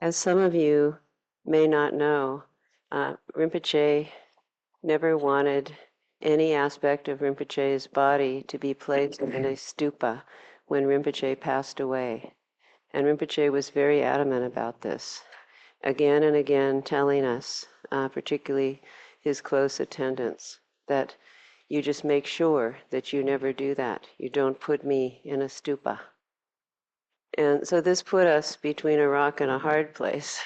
As some of you may not know, Rinpoche never wanted any aspect of Rinpoche's body to be placed in a stupa when Rinpoche passed away. And Rinpoche was very adamant about this, again and again telling us, particularly his close attendants, that you just make sure that you never do that. You don't put me in a stupa. And so this put us between a rock and a hard place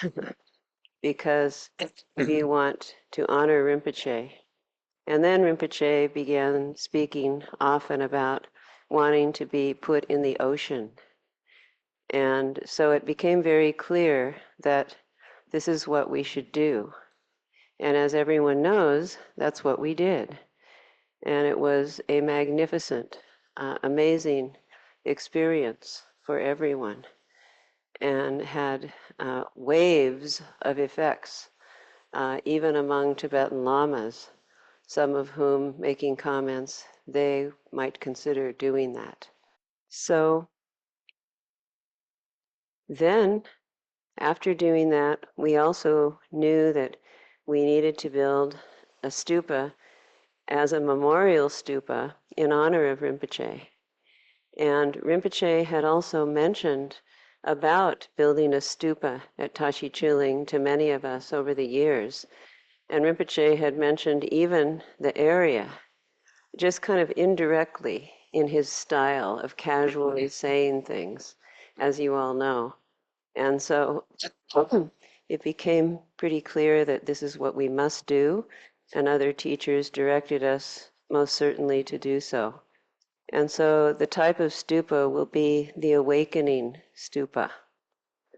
because we want to honor Rinpoche. And then Rinpoche began speaking often about wanting to be put in the ocean. And so it became very clear that this is what we should do. And as everyone knows, that's what we did. And it was a magnificent, amazing experience for everyone and had waves of effects, even among Tibetan lamas, some of whom making comments they might consider doing that. So then, after doing that, we also knew that we needed to build a stupa as a memorial stupa in honor of Rinpoche. And Rinpoche had also mentioned about building a stupa at Tashi Chuling to many of us over the years. And Rinpoche had mentioned even the area, just kind of indirectly in his style of casually saying things, as you all know. And so it became pretty clear that this is what we must do, and other teachers directed us most certainly to do so. And so the type of stupa will be the awakening stupa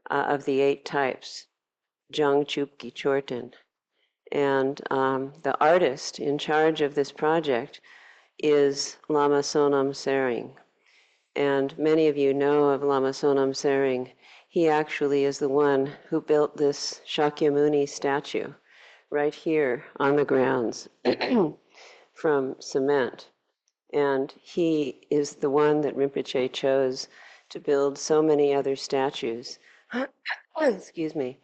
of the 8 types, Jang Chupki Chorten. And the artist in charge of this project is Lama Chonam Sering. And many of you know of Lama Chonam Sering. He actually is the one who built this Shakyamuni statue right here on the grounds from cement. And he is the one that Rinpoche chose to build so many other statues, excuse me,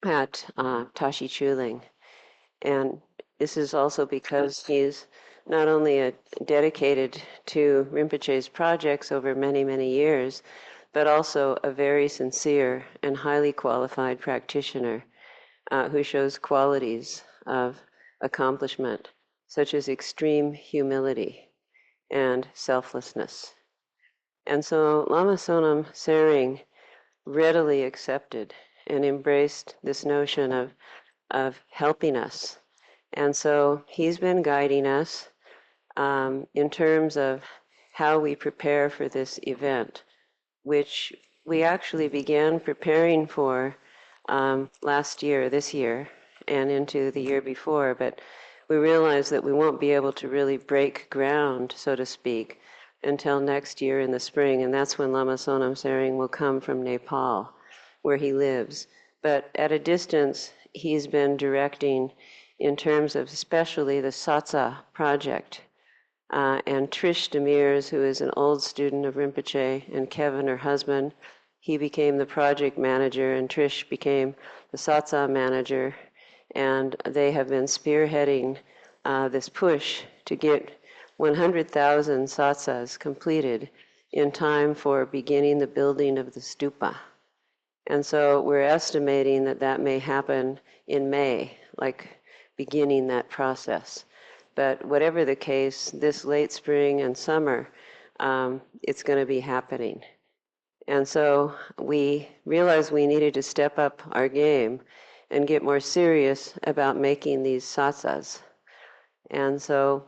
at Tashi Chuling. And this is also because he's not only dedicated to Rinpoche's projects over many, many years, but also a very sincere and highly qualified practitioner who shows qualities of accomplishment, such as extreme humility and selflessness. And so Lama Chonam Sering readily accepted and embraced this notion of helping us. And so he's been guiding us in terms of how we prepare for this event, which we actually began preparing for last year, this year, and into the year before, but we realized that we won't be able to really break ground, so to speak, until next year in the spring, and that's when Lama Chonam Sering will come from Nepal, where he lives. But at a distance, he's been directing in terms of especially the Tsa Tsa project. And Trish Demirs, who is an old student of Rinpoche, and Kevin, her husband, he became the project manager, and Trish became the Tsa Tsa manager. And they have been spearheading this push to get 100,000 Tsa Tsas completed in time for beginning the building of the stupa. And so we're estimating that that may happen in May, like beginning that process. But whatever the case, this late spring and summer, it's going to be happening. And so we realized we needed to step up our game and get more serious about making these satsas. And so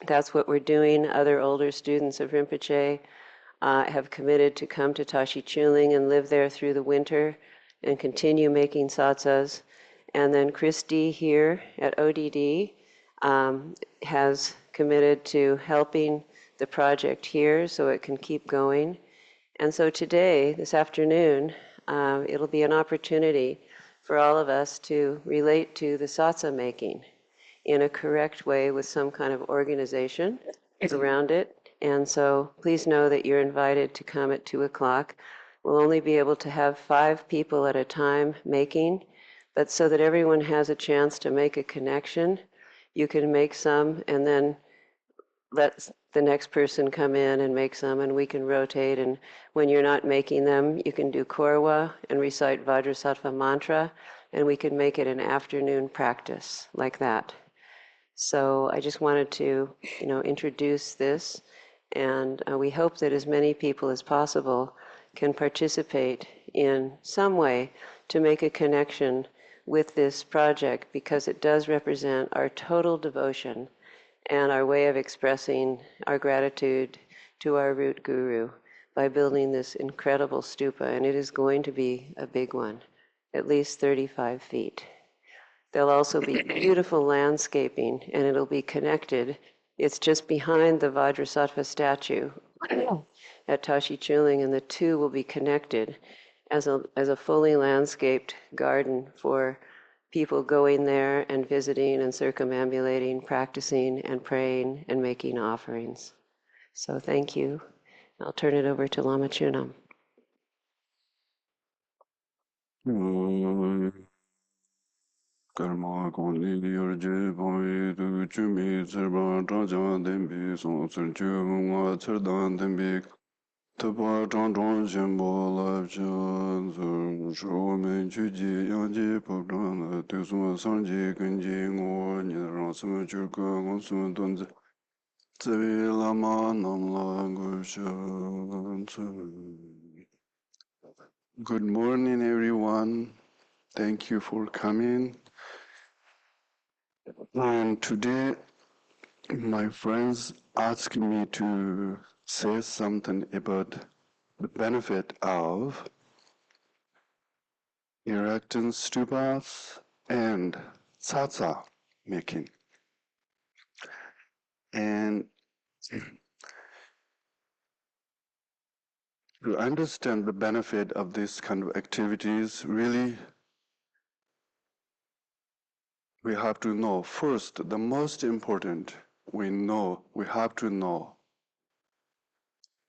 that's what we're doing. Other older students of Rinpoche have committed to come to Tashi Chuling and live there through the winter and continue making satsas. And then Christy here at ODD has committed to helping the project here so it can keep going. And so today, this afternoon, it'll be an opportunity for all of us to relate to the Tsa Tsa making in a correct way with some kind of organization around it. And so please know that you're invited to come at 2 o'clock. we'll only be able to have 5 people at a time making, but so that everyone has a chance to make a connection, you can make some and then let the next person come in and make some, and we can rotate. And when you're not making them, you can do korwa and recite Vajrasattva mantra, and we can make it an afternoon practice like that. So I just wanted to, introduce this, and we hope that as many people as possible can participate in some way to make a connection with this project, because it does represent our total devotion and our way of expressing our gratitude to our root guru by building this incredible stupa. And it is going to be a big one, at least 35 feet. There'll also be beautiful landscaping, and it'll be connected. It's just behind the Vajrasattva statue at Tashi Chuling, and the two will be connected as a fully landscaped garden for people going there and visiting and circumambulating, practicing and praying and making offerings. So thank you. I'll turn it over to Lama Chonam. Karma kondi yorje pami tu chumi tsirpa changchang tenpi song tsir chu ngwa tsir dan tenpi tapa changchang shenpo lab chan tsir shu men chu ji yang ji pop chang tu sung sang ji gen ji ngwa nyi rang sum chu ka ngwa sum don zi tsevi lama nam la gu shan tsir. Good morning, everyone. Thank you for coming. And today, my friends asked me to say something about the benefit of erecting stupas and Tsa Tsa Making. And to understand the benefit of this kind of activities, really, we have to know first, the most important, we have to know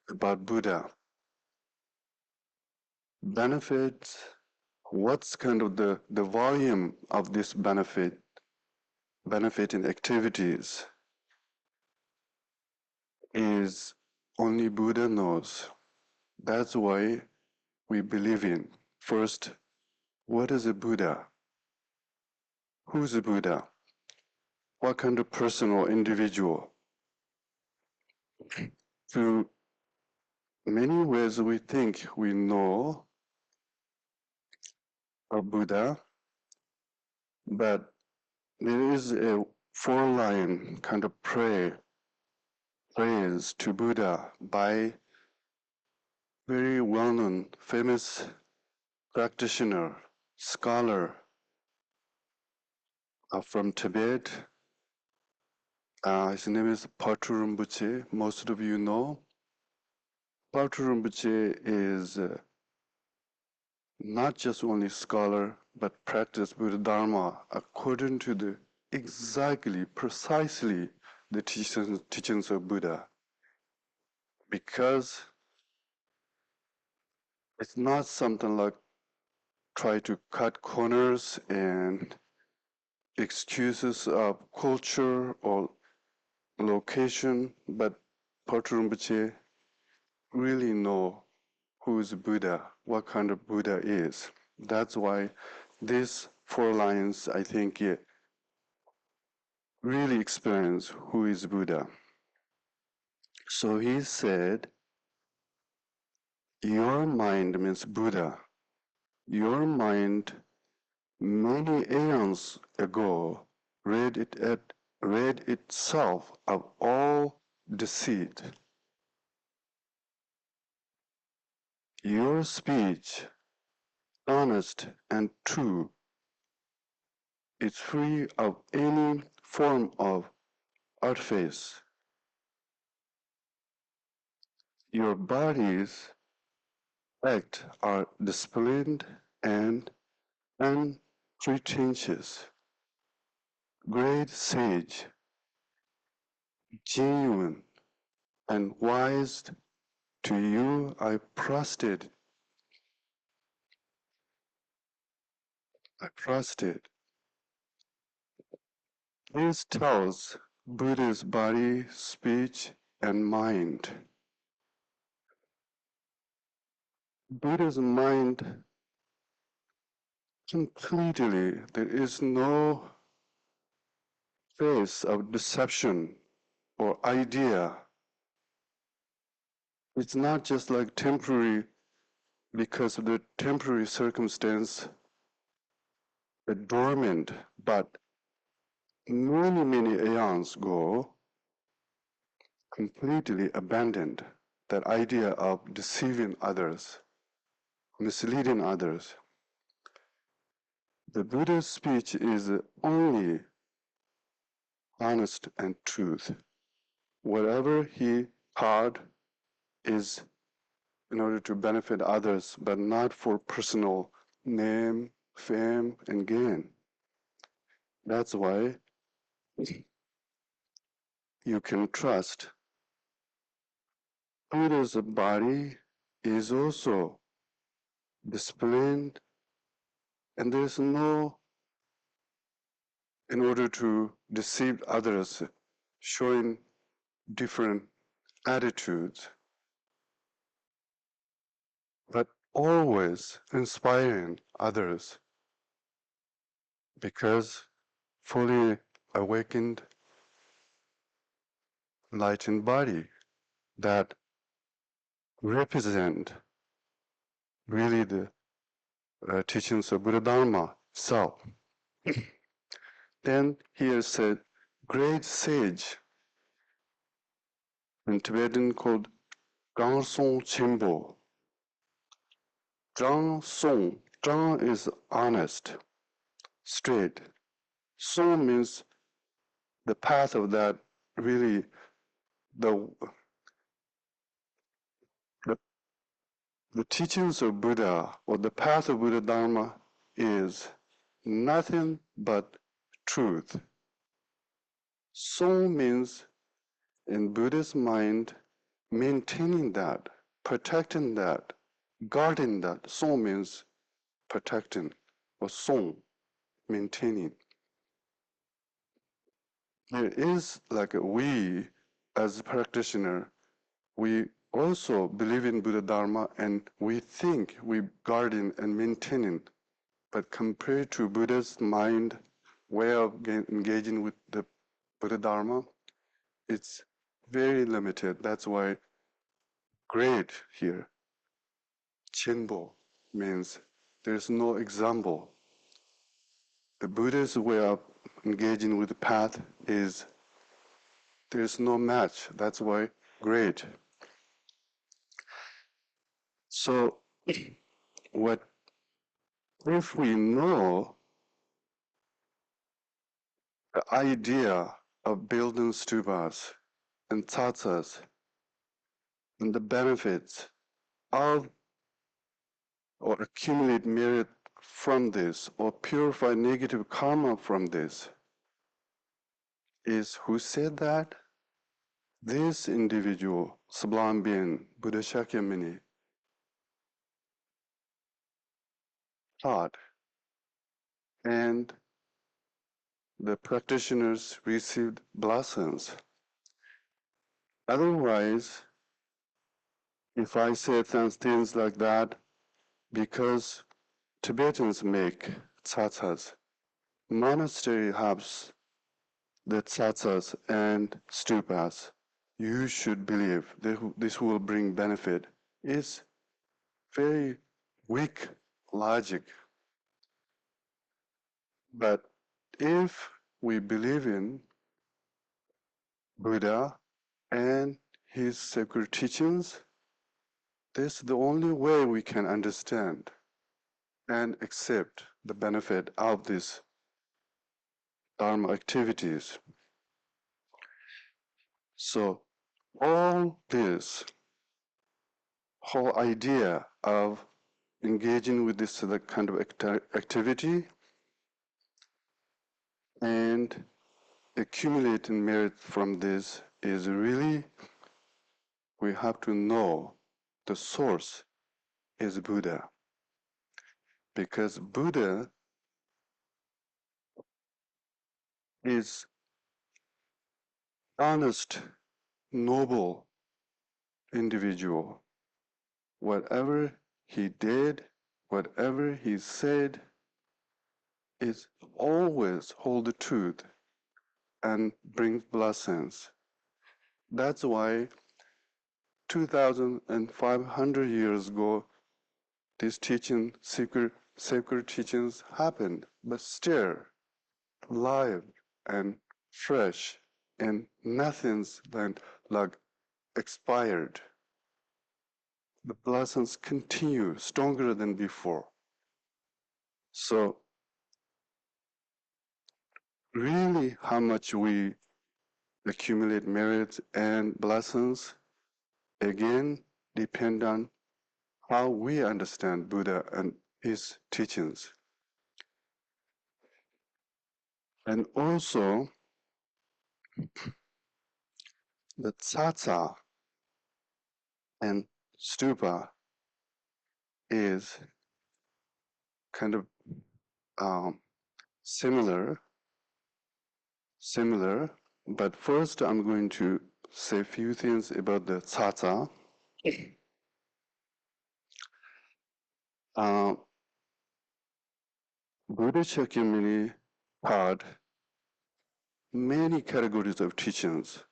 about Buddha. Benefits, what's kind of the volume of this benefiting activities is only Buddha knows. That's why we believe in. First, what is a Buddha? Who's a Buddha? What kind of person or individual? Through many ways we think we know a Buddha, but there is a 4-line kind of praise to Buddha by very well-known, famous practitioner, scholar from Tibet. His name is Patrul Rinpoche. Most of you know. Patrul Rinpoche is not just only scholar, but practiced Buddha Dharma according to the precisely the teachings of Buddha. Because it's not something like try to cut corners and excuses of culture or location, but Patrul Rinpoche really know who is Buddha, what kind of Buddha is. That's why these 4 lines, I think, really experience who is Buddha. So he said, your mind means Buddha. Your mind many aeons ago rid itself of all deceit. Your speech, honest and true, is free of any form of artifice. Your body's acts are disciplined and unpretentious. Great sage, genuine and wise, to you I prostrate I trust it. This tells Buddha's body, speech, and mind. Buddha's mind completely, there is no trace of deception or idea. It's not just like temporary because of the temporary circumstance, dormant, but many, many aeons ago, completely abandoned that idea of deceiving others, misleading others. The Buddha's speech is only honest and truth. Whatever he taught is in order to benefit others, but not for personal name, fame, and gain. That's why you can trust Buddha's body is also disciplined, and there's no, in order to deceive others, showing different attitudes, but always inspiring others because fully awakened, enlightened body that represent really the teachings of Buddha Dharma self. Then here said, great sage in Tibetan called Zhang Song Chenpo. Zhang Song, Zhang is honest, straight. Song means the path of that really the the, the teachings of Buddha or the path of Buddha Dharma is nothing but truth. Song means in Buddha's mind maintaining that, protecting that, guarding that. Song means protecting, or song, maintaining. There is like we as a practitioner, we also believe in Buddha Dharma and we think we guarding and maintaining. But compared to Buddha's mind, way of engaging with the Buddha Dharma, it's very limited. That's why great here, Chenpo, means there's no example. The Buddha's way of engaging with the path is there's no match. That's why great. So what if we know the idea of building stupas and tsatsas and the benefits of or accumulate merit from this or purify negative karma from this is who said that? This individual, sublime being, Buddha Shakyamuni, taught, and the practitioners received blessings. Otherwise, if I say things like that, because Tibetans make tsatsas, monastery has the tsatsas and stupas, you should believe that this will bring benefit. It's very weak logic. But if we believe in Buddha and his sacred teachings, this is the only way we can understand and accept the benefit of these Dharma activities. So all this whole idea of engaging with this kind of activity and accumulating merit from this is really, we have to know the source is Buddha. Because Buddha is honest, noble individual. Whatever he did, whatever he said, is always hold the truth and brings blessings. That's why 2,500 years ago, these teaching, sacred teachings happened, but still live and fresh, and nothing's like expired. The blessings continue stronger than before. So really how much we accumulate merits and blessings again depend on how we understand Buddha and his teachings. And also the Tsa Tsa and stupa is kind of um, similar, but first I'm going to say a few things about the Tsa Tsa. Buddha Shakyamuni taught many categories of teachings,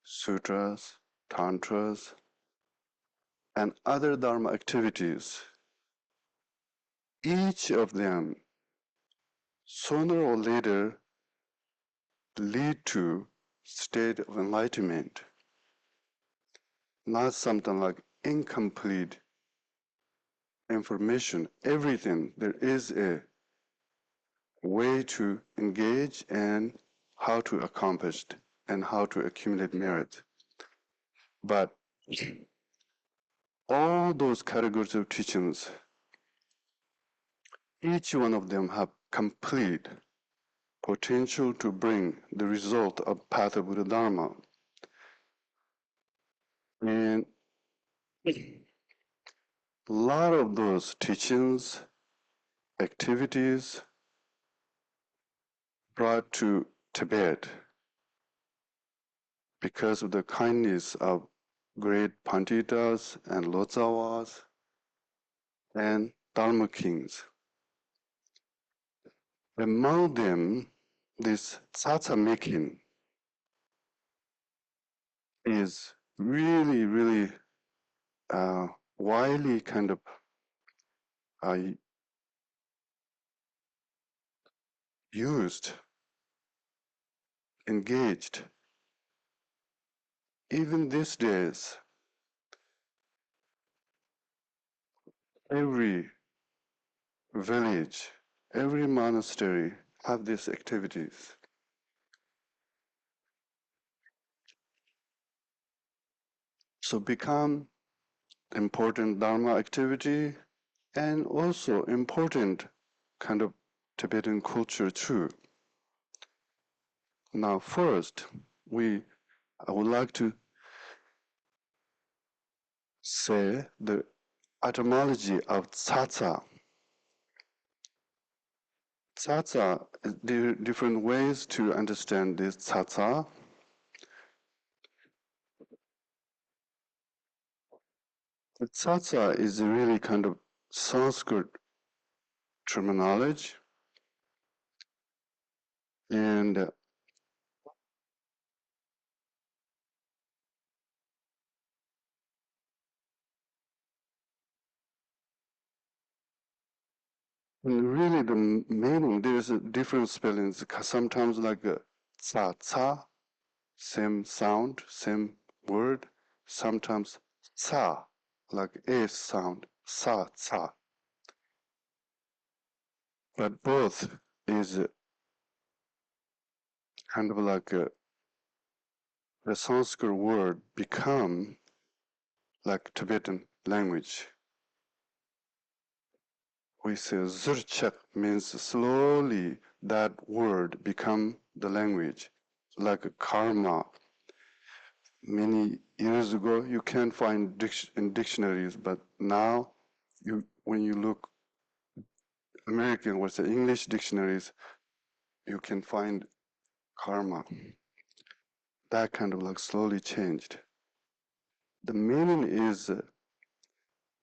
sutras, tantras, and other dharma activities. Each of them, sooner or later, lead to state of enlightenment, not something like incomplete information. Everything, there is a way to engage and how to accomplish it and how to accumulate merit. But all those categories of teachings, each one of them have complete potential to bring the result of path of Buddha Dharma. And a lot of those teachings, activities brought to Tibet because of the kindness of great Panditas and Lotsawas and Dharma kings. Among them, this Tsa Tsa Making is really widely kind of uh, used, engaged. Even these days, every village, every monastery have these activities. So become important Dharma activity and also important kind of Tibetan culture too. Now first, I would like to say the etymology of Tsa Tsa. Tsa Tsa, there are different ways to understand this Tsa Tsa. The Tsa Tsa is a really kind of Sanskrit terminology, and really the meaning, there's a different spellings. Sometimes like Tsa Tsa, same sound, same word. Sometimes Tsa, like a sound, Sa Tsa. But both is kind of like the Sanskrit word become like Tibetan language. We say Zurchak means slowly that word become the language, like a karma. Many years ago, you can't find in dictionaries, but now, when you look American or the English dictionaries, you can find karma. That kind of like slowly changed. The meaning is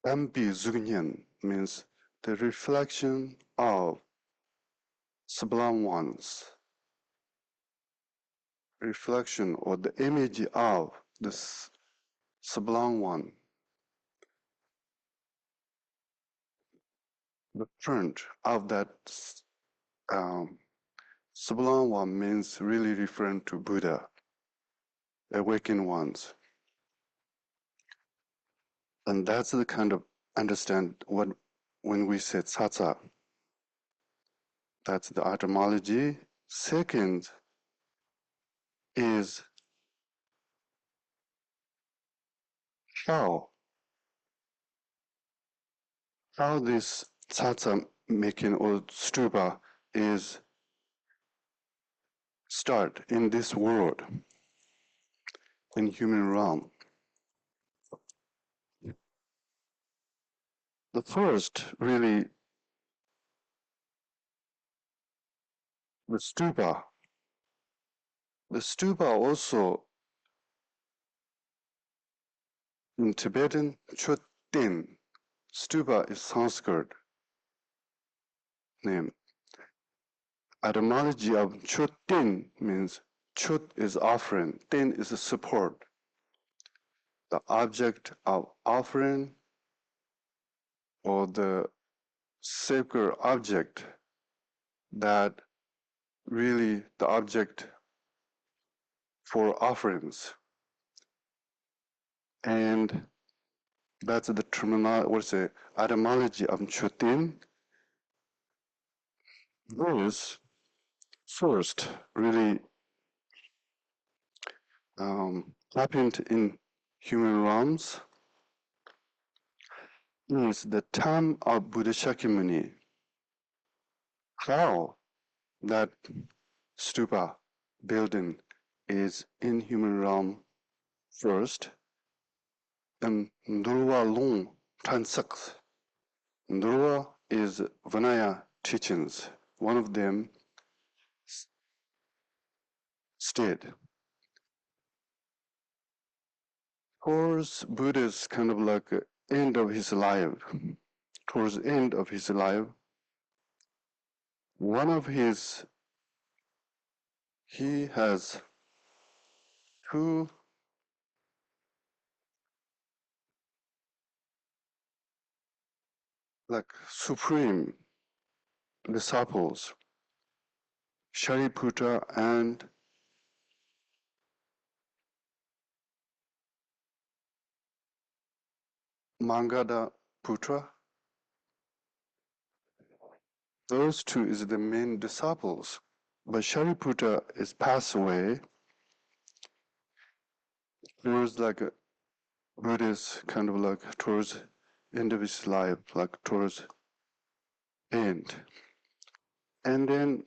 Dampi Zugnian means the reflection of sublime ones, reflection or the image of this sublime one. The front of that um, sublime one means really referring to Buddha, awakened ones. And that's the kind of understand what when we say Tsa Tsa. That's the etymology. Second is how this Tsa Tsa Making or stupa is start in this world, in human realm. The first, really, the stupa. The stupa also in Tibetan, Chotin. Stupa is Sanskrit name. Etymology of Chotin means Chut is offering, Tin is a support. The object of offering or the sacred object that really the object for offerings. And that's the terminology, what's the etymology of Chotin. Those first really happened in human realms is the time of Buddha Shakyamuni. How that stupa building is in human realm first, and Ndurwa Long Transak. Ndurwa is Vinaya teachings. One of them stated, towards Buddha's kind of like end of his life, towards the end of his life, one of his, he has two like supreme disciples, Shariputra and Mangada Putra. Those two is the main disciples. But Shariputra is passed away towards like a Buddhist kind of like towards end of his life, like towards end. And then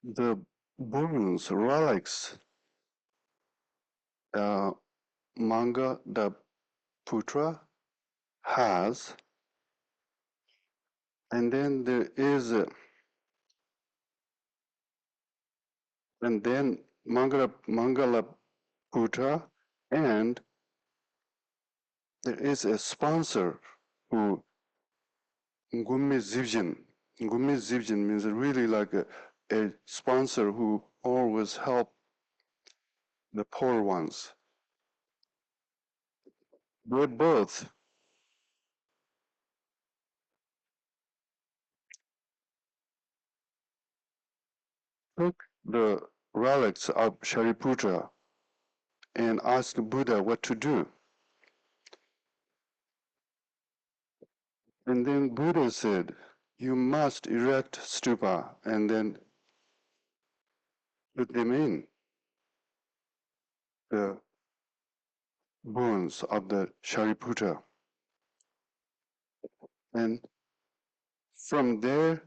the bones, relics, uh, Mangada Putra has, and then there is, and then Mangala Putra, and there is a sponsor who Ngumme Zivjin. Ngumme Zivjin means really like a sponsor who always help the poor ones. They both took the relics of Shariputra and asked Buddha what to do. And then Buddha said, you must erect stupa and then put them in the bones of the Shariputra. And from there,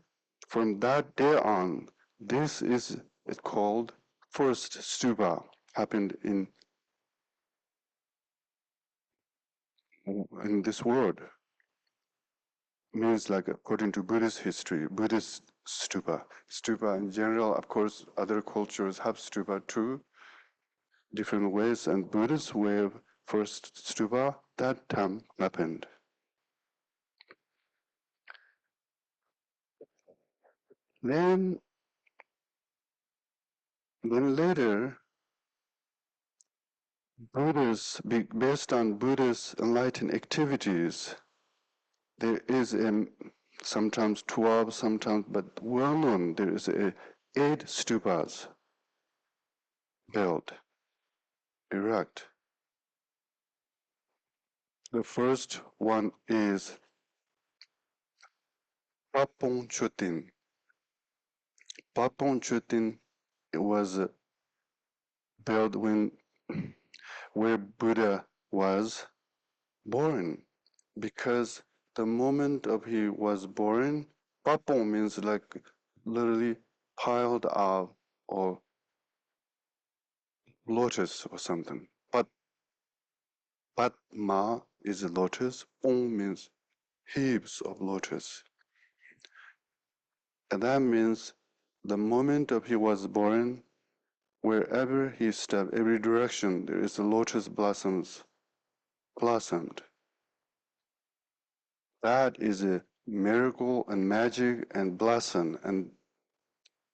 from that day on, this is it called first stupa happened in this world. means like according to Buddhist history, Buddhist stupa. Stupa in general, of course, other cultures have stupa too, different ways, and Buddhist way of first stupa, that time happened. Then, then later, based on Buddhist enlightened activities, there is a sometimes 12, sometimes, but well known, there is a 8 stupas built, erect. The first one is Papong Chutin. Papong Chutin was built when where Buddha was born, because the moment of he was born, Papong means like literally piled up or lotus or something. But Patma is a lotus. Pong means heaps of lotus. And that means the moment of he was born, wherever he stepped, every direction, there is a lotus blossomed. That is a miracle and magic and blossom. And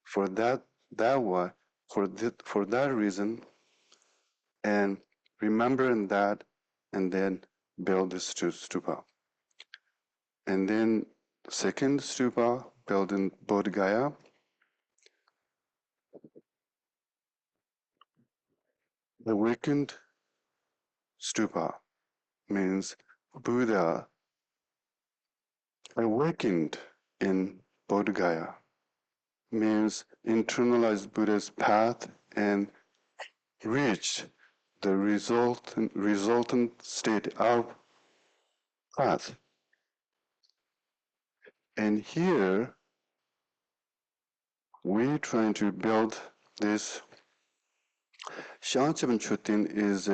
for for that reason, and remembering that, and then build this stupa. And then second stupa built in Bodh Gaya. The awakened stupa means Buddha awakened in Bodh Gaya, means internalized Buddha's path and reached the resultant state of path. And here we're trying to build this. Shangchep Chutin is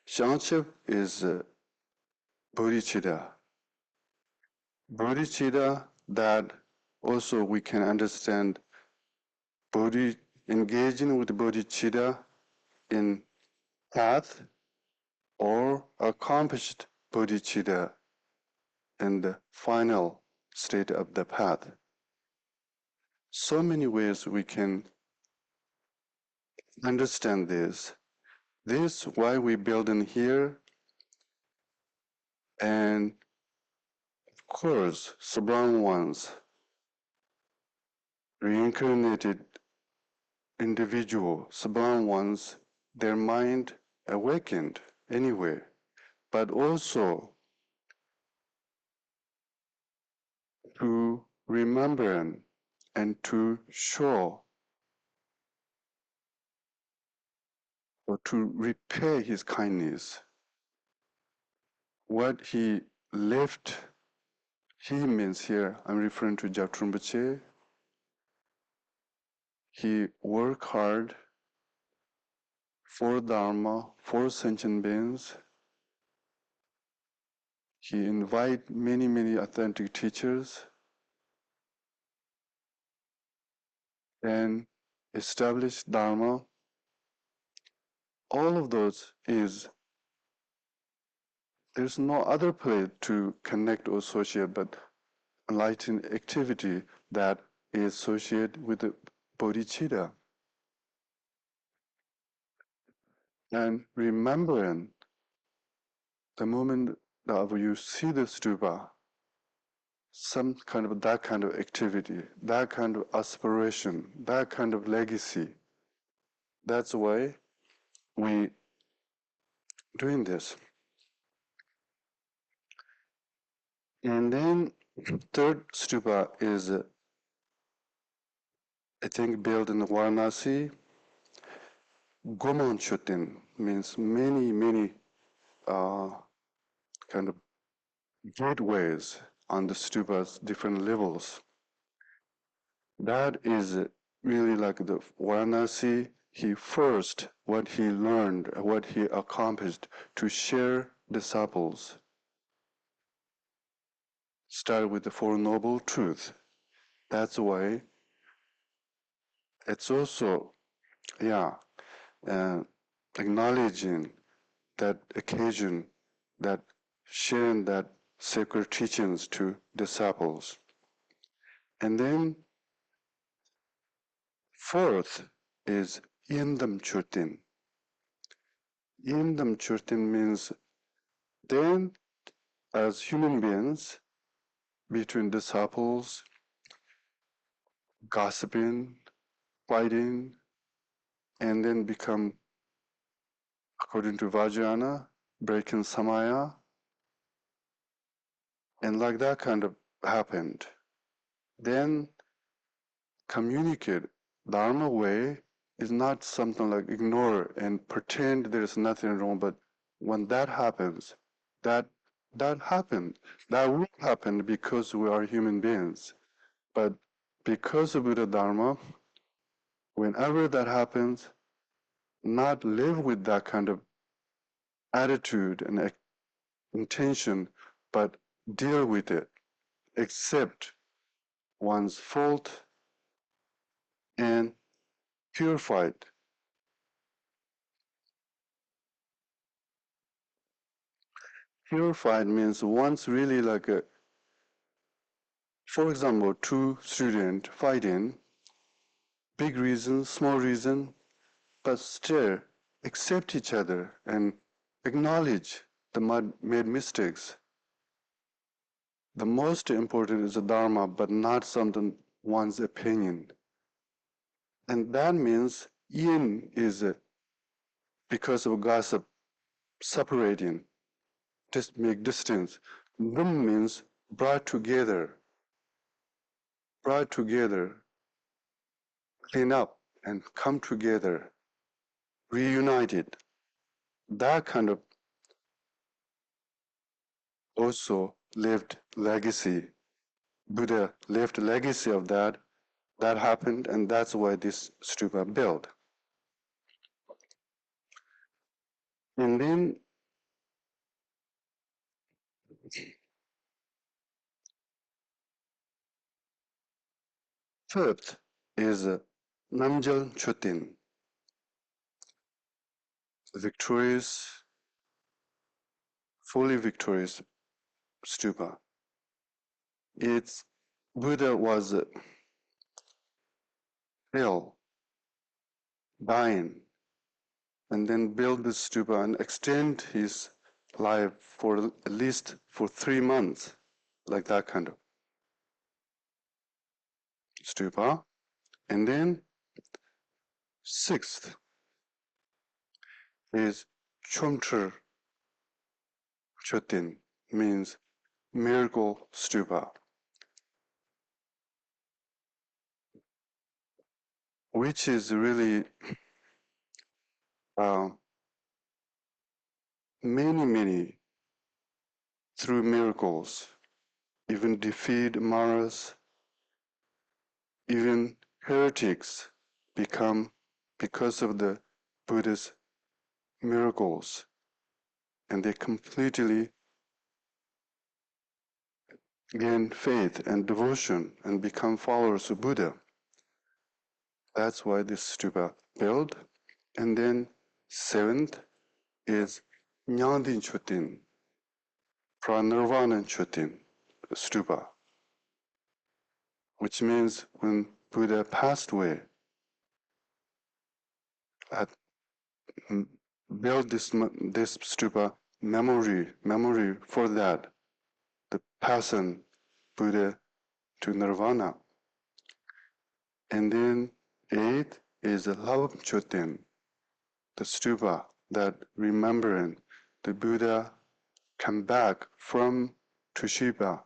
Shangchep is bodhicitta. Bodhicitta, that also we can understand bodhi, engaging with bodhicitta in path or accomplished bodhicitta in the final state of the path. So many ways we can understand this. This why we build in here, and of course, sublime ones, reincarnated individual, sublime ones, their mind awakened anyway, but also to remember and to show or to repay his kindness. What he left, he means here, I'm referring to Japtrumbache. He worked hard for Dharma, for sentient beings. He invited many, many authentic teachers and established Dharma. All of those is, there's no other place to connect or associate but enlightened activity that is associated with the bodhicitta. And remembering the moment that you see the stupa, some kind of that kind of activity, that kind of aspiration, that kind of legacy. That's why we doing this. And then third stupa is, I think, built in Varanasi. Gomon Chutin means many, many kind of gateways on the stupas, different levels. That is really like the Varanasi. He first, what he learned, what he accomplished to share disciples. start with the Four Noble Truths. That's why it's also, yeah, uh, acknowledging that occasion, that sharing that sacred teachings to disciples. And then fourth is Yendam Churtin. Yendam Churtin means then as human beings between disciples, gossiping, fighting, and then become, according to Vajrayana, breaking Samaya, and like that kind of happened. Then communicate Dharma way is not something like ignore and pretend there's nothing wrong, but when that happens, that that happened. That will happen because we are human beings. But because of Buddha Dharma, whenever that happens, not live with that kind of attitude and intention, but deal with it, accept one's fault and purify it. Purified means once really like a, for example, two students fighting, big reason, small reason, but still accept each other and acknowledge the made mistakes. The most important is the Dharma, but not something one's opinion. And that means yin is because of gossip separating, just make distance. Dum means brought together, clean up and come together, reunited. That kind of also left legacy. Buddha left legacy of that. That happened, and that's why this stupa built. And then fifth is Namjal Chotin, victorious, fully victorious stupa. It's Buddha was ill, dying, and then build this stupa and extend his life for at least for 3 months, like that kind of stupa. And then sixth is Chomcher Chotin, means miracle stupa, which is really uh, many through miracles, even defeat Maras, even heretics become because of the Buddha's miracles, and they completely gain faith and devotion and become followers of Buddha. That's why this stupa built. And then seventh is Nyandin Chotin, Pranirvana Chotin stupa, which means when Buddha passed away, at build this stupa memory for that, the passing Buddha to nirvana. And then eighth is the love chotin, the stupa that remembering the Buddha come back from Tushita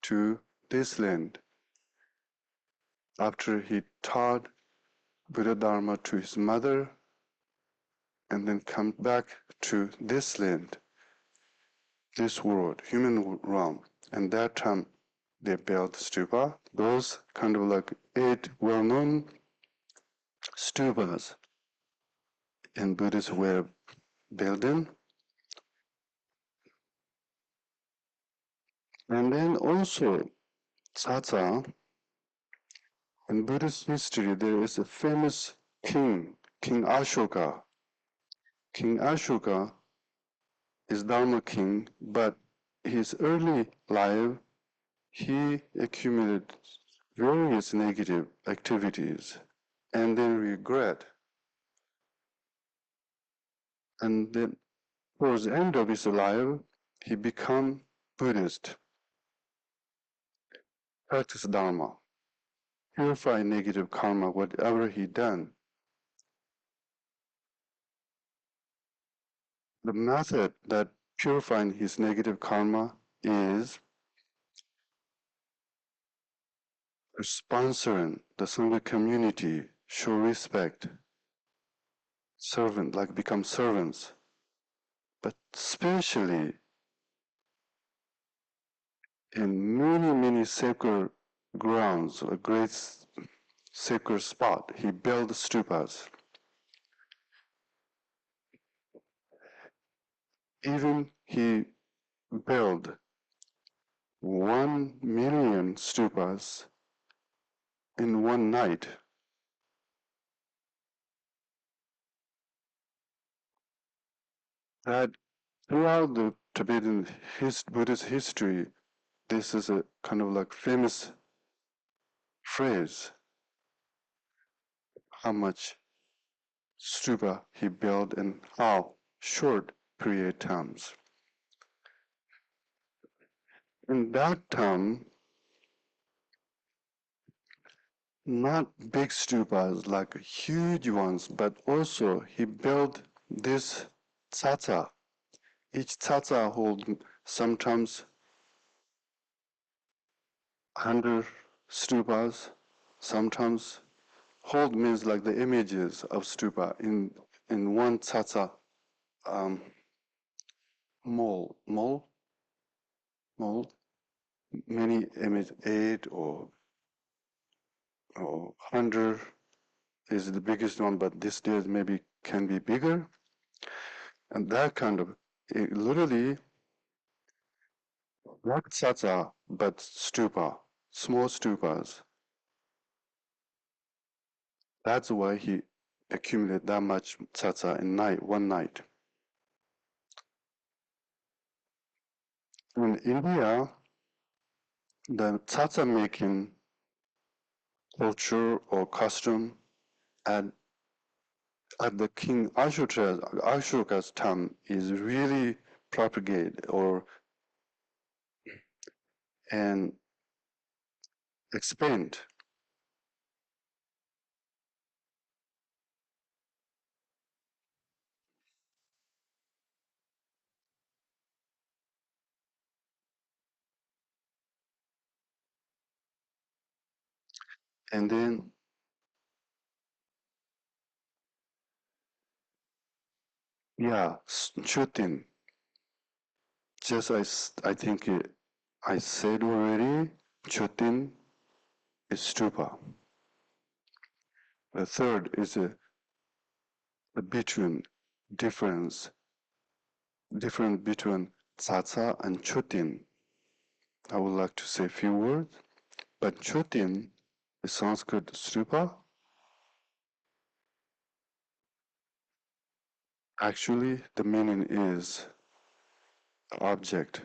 to this land after he taught Buddha Dharma to his mother and then come back to this land, this world, human realm. And that time they built stupa. Those kind of like 8 well-known stupas in Buddhist way of building. And then also, Tsa Tsa, in Buddhist history, there is a famous king, King Ashoka. King Ashoka is Dharma king, but his early life, he accumulated various negative activities and then regret. And then towards the end of his life, he become Buddhist, practice Dharma, purify negative karma, whatever he done. The method that purifying his negative karma is sponsoring the Sangha community, show respect, servant, like become servants. But especially in many sacred grounds, a great sacred spot, he built stupas. Even he built 1 million stupas in one night. That throughout the Tibetan Buddhist history, this is a kind of like famous phrase, how much stupa he built and how short period times. In that time, not big stupas like huge ones, but also he built this Tsa Tsa. Each Tsa Tsa hold sometimes 100 stupas, sometimes hold means like the images of stupa in one Tsa Tsa um, mold, mold, many image 8 or 100 is the biggest one, but this days maybe can be bigger. And that kind of, it literally, like Tsa Tsa, but stupa, small stupas. That's why he accumulated that much Tsa Tsa in one night. In India, the Tsa Tsa making culture or custom at the King Ashoka's time is really propagated or and expand. And then, yeah, Chutin, just as I think I said already, Chutin is stupa. The third is the between difference between Tsa Tsa and Chutin. I would like to say a few words, but Chutin is Sanskrit stupa. Actually, the meaning is object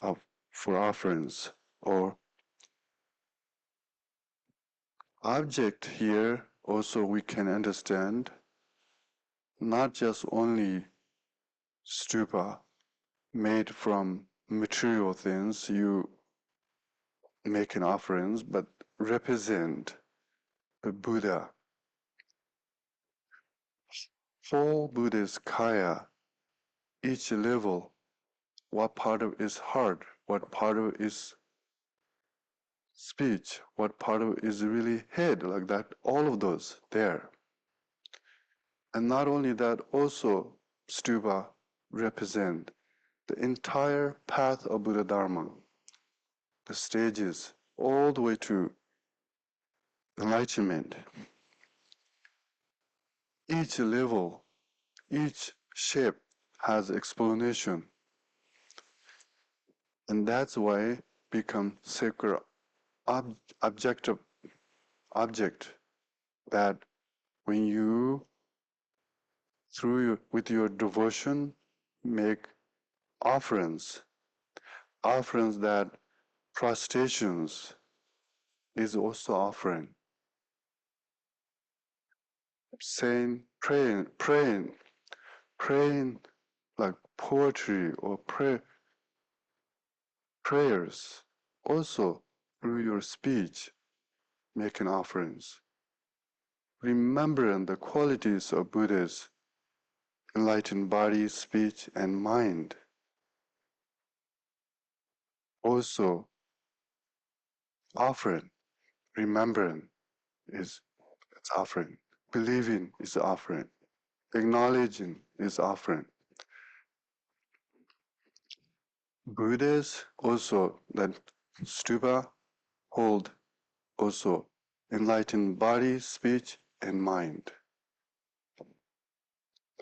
of for offerings or object here also we can understand not just only stupa made from material things you make an offerings but represent the Buddha, whole Buddha's kaya, each level, what part of his heart, what part of his speech, what part of his really head, like that, all of those there. And not only that, also stupa represent the entire path of Buddha Dharma, the stages, all the way to enlightenment. Each level, each shape has explanation. And that's why become sacred objective object that when you with your devotion make offerings, offerings that prostrations is also offering. Saying, praying like poetry or prayers, also through your speech, making offerings. Remembering the qualities of Buddha's enlightened body, speech, and mind. Also, offering, remembering is offering. Believing is offering. Acknowledging is offering. Buddhas also that stupa hold also enlightened body, speech, and mind.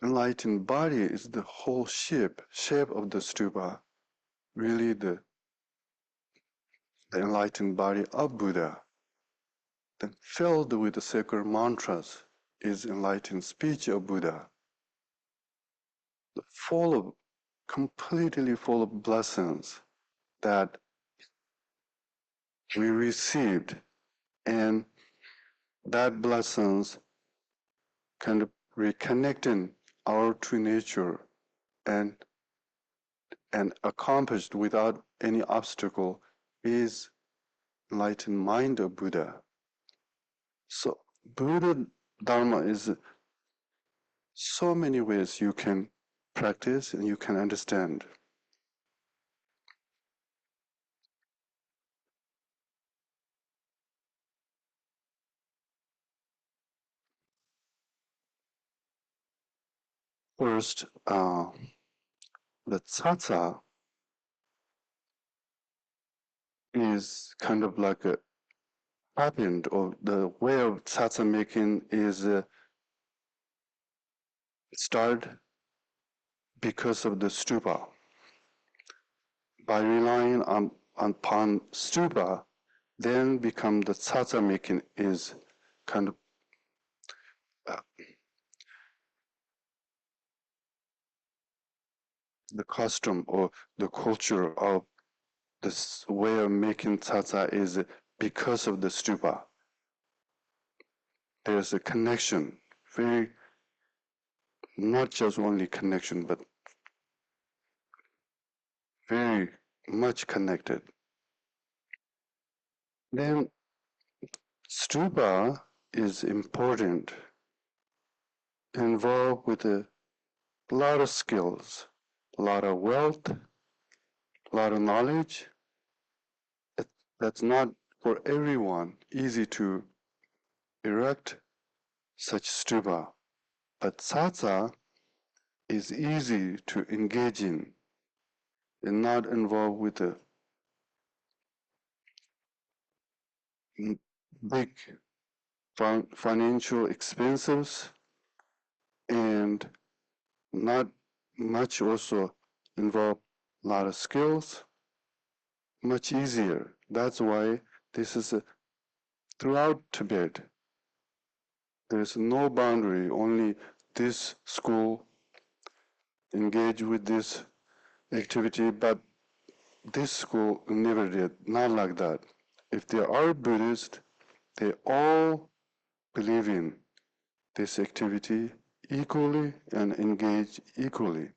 Enlightened body is the whole shape of the stupa, really the enlightened body of Buddha. Then filled with the sacred mantras is enlightened speech of Buddha. Full of, completely full of blessings that we received, and that blessings kind of reconnecting our true nature and accomplished without any obstacle is enlightened mind of Buddha. So Buddha Dharma is so many ways you can practice and you can understand. First, the Tsa Tsa is kind of like a happened, or the way of Tsa Tsa Making is started because of the stupa. By relying upon stupa, then become the Tsa Tsa Making is kind of uh, the custom or the culture of this way of making Tsa Tsa is because of the stupa. There's a connection, very, not just only connection, but very much connected. Then stupa is important, involved with a lot of skills, a lot of wealth, a lot of knowledge. That's not for everyone easy to erect such stupa. But Tsa Tsa is easy to engage in and not involved with the big financial expenses and not much also involve a lot of skills, much easier. That's why this is throughout Tibet. There's no boundary, only this school engage with this activity, but this school never did, not like that. If they are Buddhist, they all believe in this activity equally and engage equally.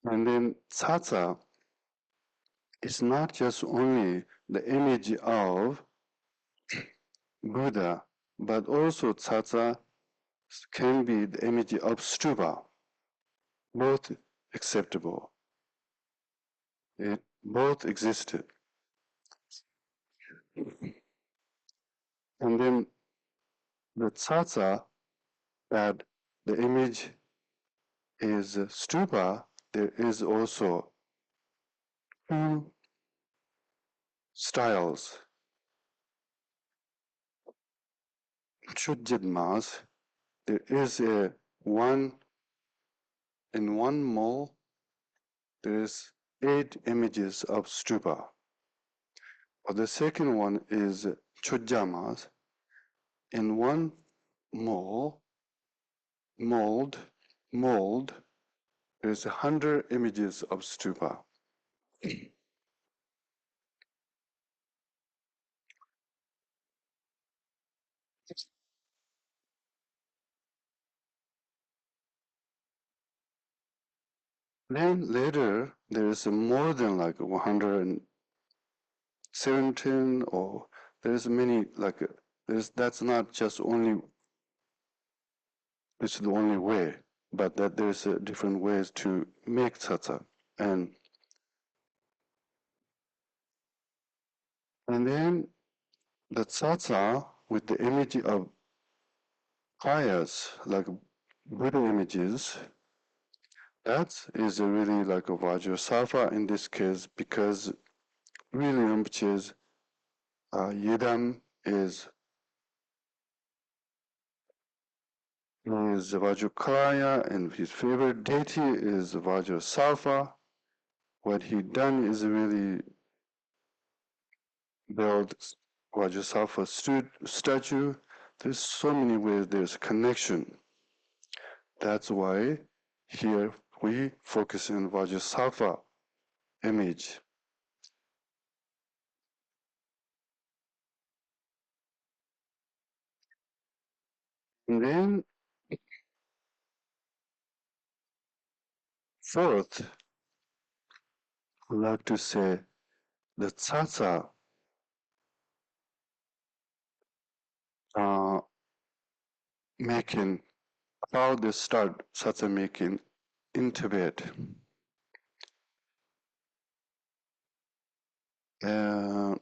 And then Tsa Tsa is not just only the image of Buddha, but also Tsa Tsa can be the image of stupa, both acceptable. It both existed. And then the Tsa Tsa, that the image is stupa, there is also two styles. Chujit Mas, there is a one in one mall, there is 8 images of stupa. Or the second one is chojamas. In one mall, mold, there's 100 images of stupa. Then later, there is more than like 117, or there's many like that's not just only it's the only way, but that there's different ways to make tsatsa. And then the tsatsa with the image of kayas, like Buddha images, that is really like a Vajrasattva in this case, because really Rinpoche's Yidam is Vajrakarya, and his favorite deity is Vajrasattva. What he done is really build Vajrasattva statue. There's so many ways there's connection. That's why here we focus on Vajrasattva image. And then fourth, I'd like to say the Tsa Tsa making, how they start Tsa Tsa making in Tibet. Uh,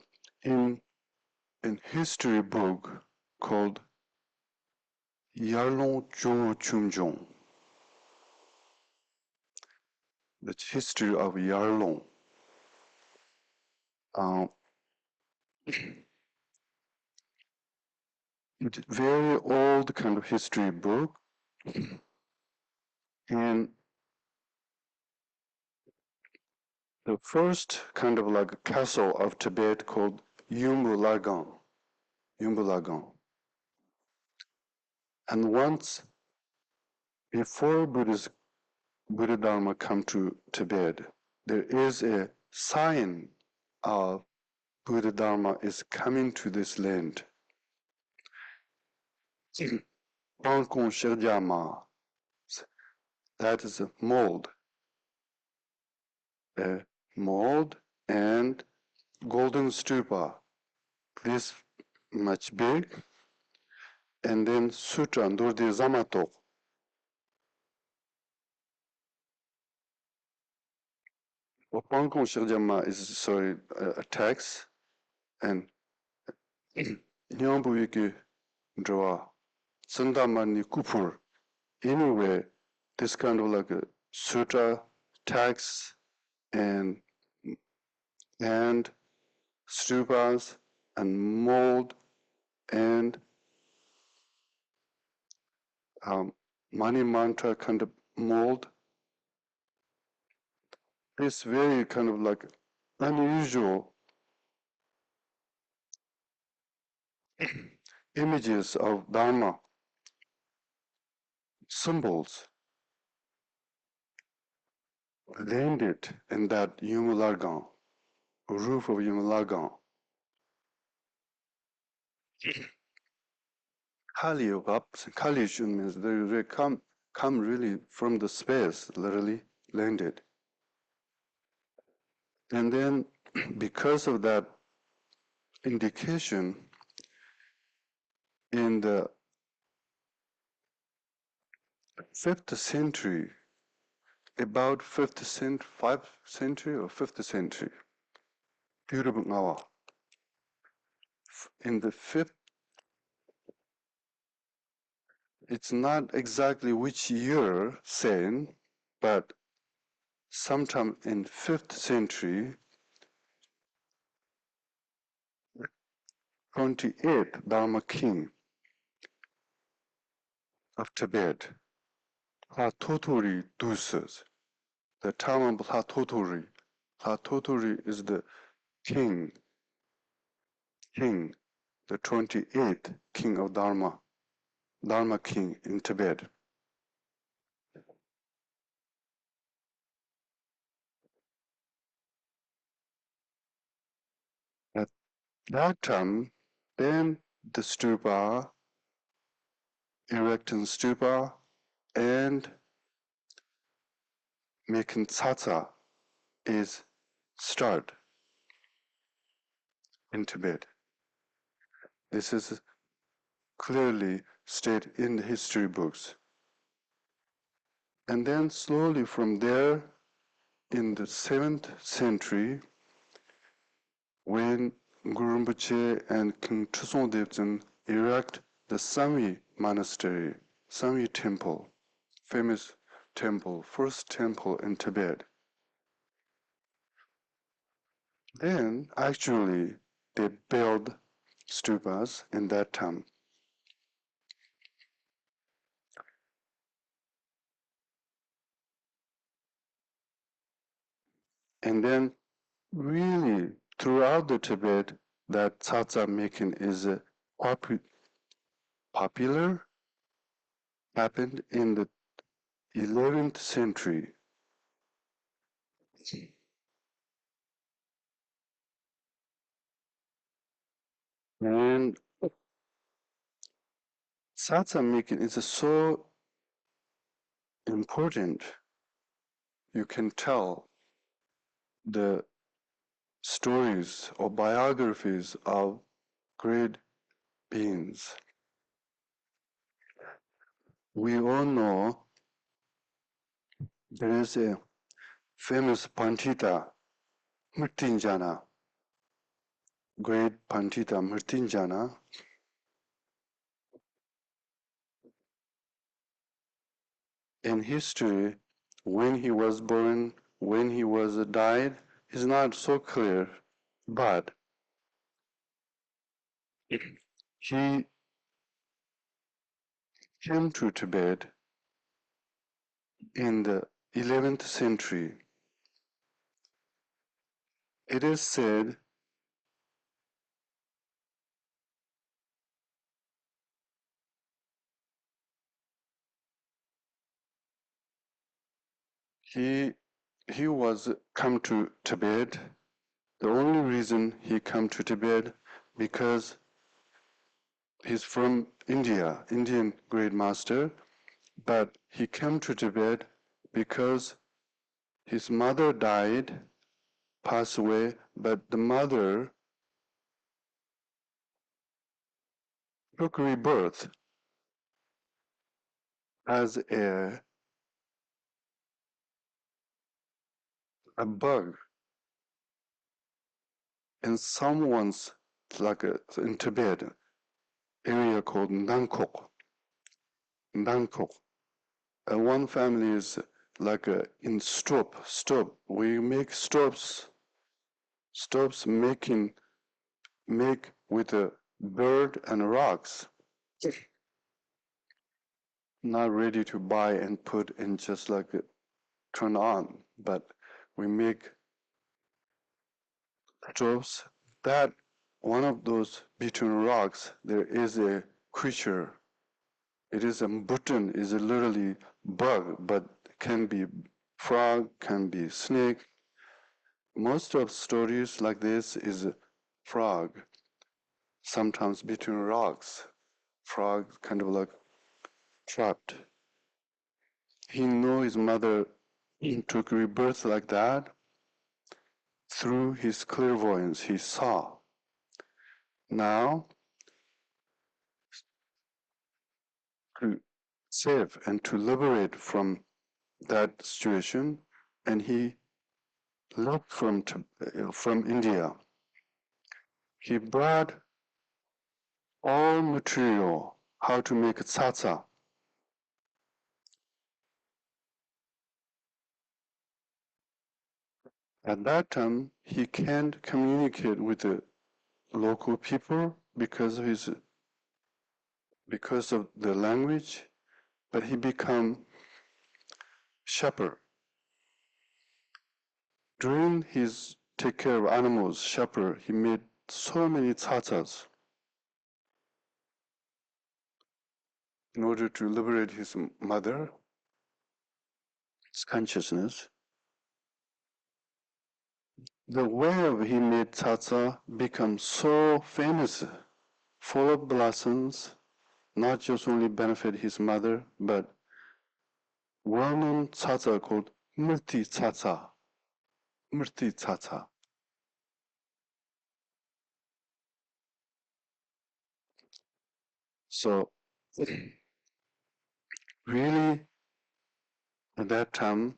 in history book called Yarlong Jo Chumjong, the history of Yarlong. It's very old kind of history book, and the first kind of like castle of Tibet called Yumbulagan. And once before Buddha Dharma come to Tibet, there is a sign of Buddha Dharma is coming to this land. Pankon Shirjama, that is a mold and golden stupa, this much big, and then sutra Durdi Zamato. Pankon Shirjama is a text, and Nyambu Wiki draw Sandamani Kupur. Anyway, this kind of like a sutra text and stupas and mold and money mantra kind of mold. It's very kind of like unusual images of Dharma symbols landed in that Yumulargan, roof of Yumulargan. Kali Yogaps, Kali Shun means they come really from the space, literally landed. And then because of that indication in the 5th century, about 5th century or 5th century, in the 5th, it's not exactly which year saying, but sometime in 5th century, 28th Dharma king of Tibet, Hatotori Dusas. The town of Hatotori. Hatotori is the king, the 28th king of Dharma king in Tibet. At that time, then the stupa, erecting stupa, and making Tsa Tsa is start in Tibet. This is clearly stated in the history books. And then slowly from there, in the 7th century, when Guru Rinpoche and King Trusong Devchen erect the Samye monastery, Samye temple, famous temple, first temple in Tibet. Then actually they built stupas in that time. And then really throughout the Tibet, that Tsa Tsa Making is popular, happened in the 11th century. And Tsa Tsa Making is so important. You can tell the stories or biographies of great beings. We all know there is a famous Pandita, Mrityunjana, great Pandita Mrityunjana. In history, when he was born, when he was died, is not so clear, but he came to Tibet in the 11th century. It is said he he was come to Tibet. The only reason he come to Tibet because he's from India, Indian great master, but he came to Tibet because his mother died, passed away, but the mother took rebirth as a bug in someone's in Tibet area called Nankok. Nankok. And one family is in stop. We make stops make with a bird and rocks. Not ready to buy and put in just turn on, but we make stops that one of those between rocks there is a creature. It is a button, is a literally bug, but can be frog, can be snake. Most of stories like this is a frog, sometimes between rocks. Frog kind of trapped. He knew his mother took rebirth like that. Through his clairvoyance, he saw. Now, to save and to liberate from that situation, and he left from India. He brought all material, how to make Tsa Tsa. At that time, he can't communicate with the local people because of the language, but he become shepherd. During his take care of animals, shepherd, he made so many tsas in order to liberate his mother, his consciousness. The way of he made tsatsa becomes so famous, full of blessings, not just only benefit his mother, but well-known tsatsa called Murti Tsatsa. Murti Tsatsa. So really at that time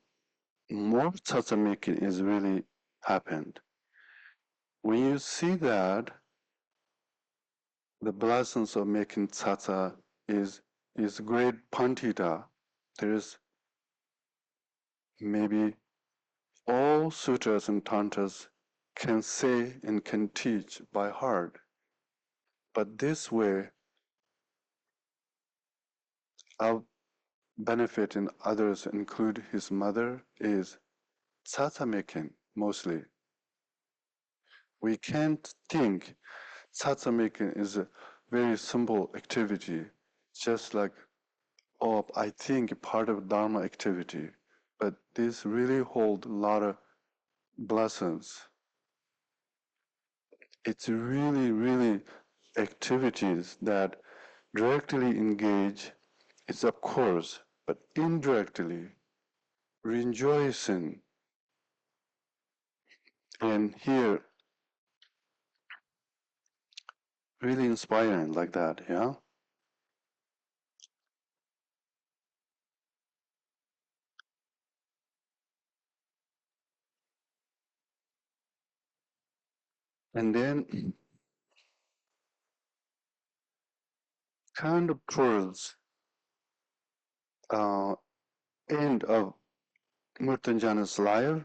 more tsatsa making is really happened. When you see that the blessings of making tsatsa is great pantita, there is maybe all sutras and tantras can say and can teach by heart. But this way of benefiting others, include his mother, is Tsa Tsa Making mostly. We can't think Tsa Tsa Making is a very simple activity, just like, oh, I think part of Dharma activity. But this really hold a lot of blessings. It's really, really activities that directly engage, it's of course, but indirectly rejoicing. And here, really inspiring like that, yeah? And then kind of towards uh, end of Murtanjana's life,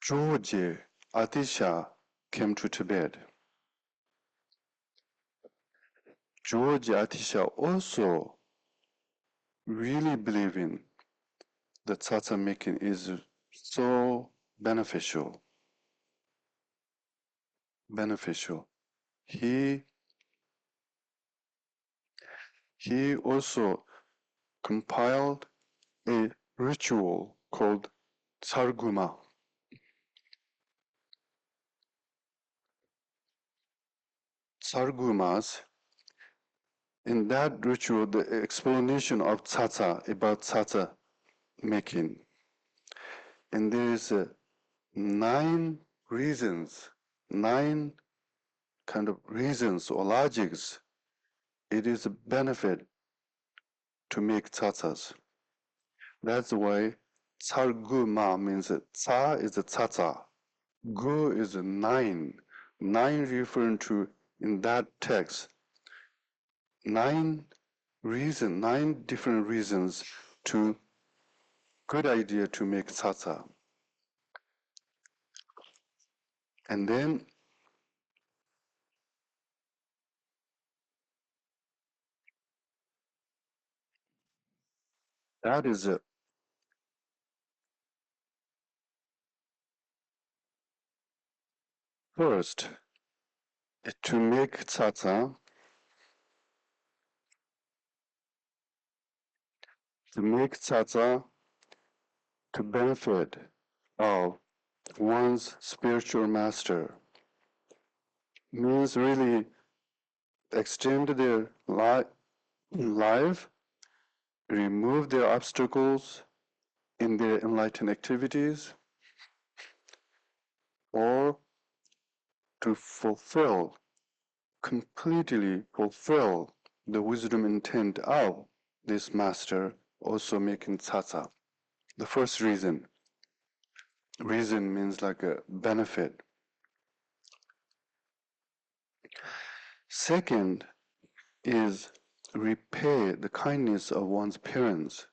George Atisha came to Tibet. George Atisha also really believing that Tsa making is so beneficial. Beneficial. He also compiled a ritual called Sarguma. Sargumas, in that ritual, the explanation of tsatsa, about tsatsa making. And there is 9 reasons, 9 kind of reasons or logics. It is a benefit to make tsatsas. That's why Sarguma means tsa is a tsatsa, gu is a 9. 9 referring to, in that text, 9 different reasons to good idea to make tsatsa. And then that is first to make tsatsa, to make tsatsa to benefit of one's spiritual master means really extend their life, remove their obstacles in their enlightened activities, or to completely fulfill the wisdom intent of this master, also making tsatsa. The first reason means like a benefit. Second is repay the kindness of one's parents.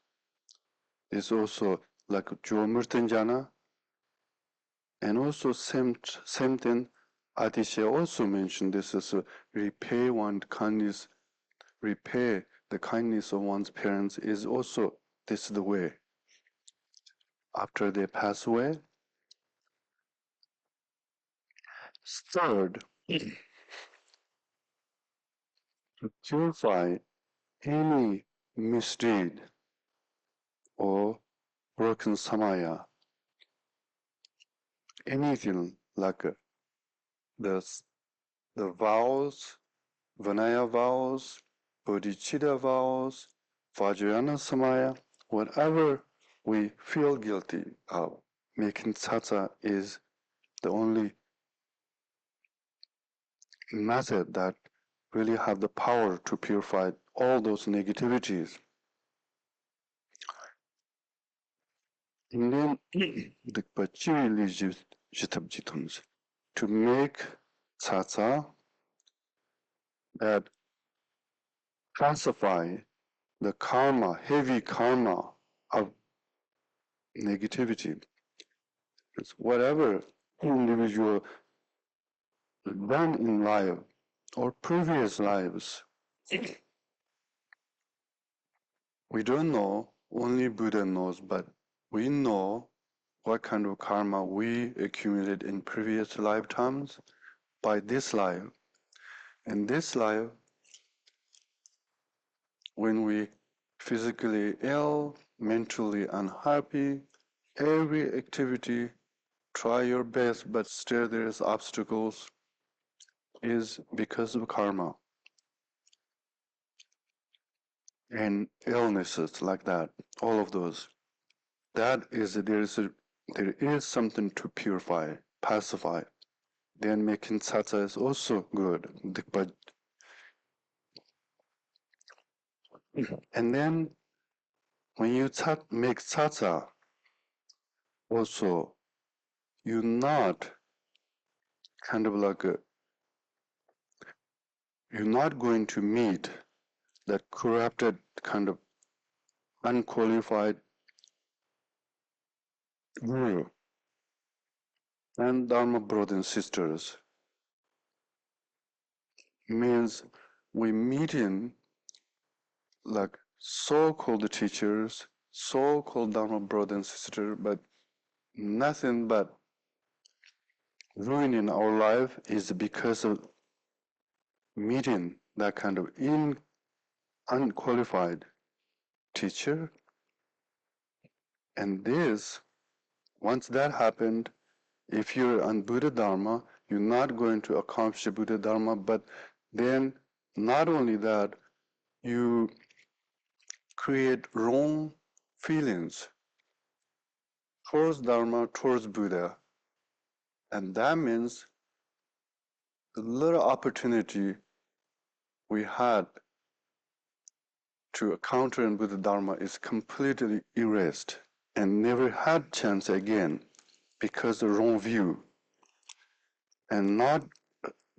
Is also like Jo Murtanjana, and also same thing. Atisha also mentioned this as a repay one kindness, repay the kindness of one's parents is also this is the way. After they pass away, third, to purify any misdeed or broken samaya, anything like the, the vows, Vinaya vows, bodhicitta vows, Vajrayana samaya, whatever we feel guilty of, making tsatsa is the only method that really have the power to purify all those negativities. And then the Pachiri Jitabjitums to make tsatsa that classify the karma, heavy karma of negativity. It's whatever individual done in life or previous lives. We don't know, only Buddha knows, but we know what kind of karma we accumulated in previous lifetimes by this life. In this life, when we physically ill, mentally unhappy, every activity, try your best, but still there is obstacles, is because of karma and illnesses like that, all of those. That is there is something to purify, pacify. Then making tsatsa is also good. But and then when you make tsatsa, also you're not kind of like you're not going to meet that corrupted kind of unqualified guru and dharma brothers and sisters. Means we meet in like so-called teachers, so-called dharma brothers and sisters, but nothing but ruining our life is because of meeting that kind of unqualified teacher. And this, once that happened, if you're on Buddha Dharma, you're not going to accomplish Buddha Dharma, but then not only that, you create wrong feelings towards Dharma, towards Buddha. And that means the little opportunity we had to encounter in Buddha Dharma is completely erased and never had chance again because of the wrong view and not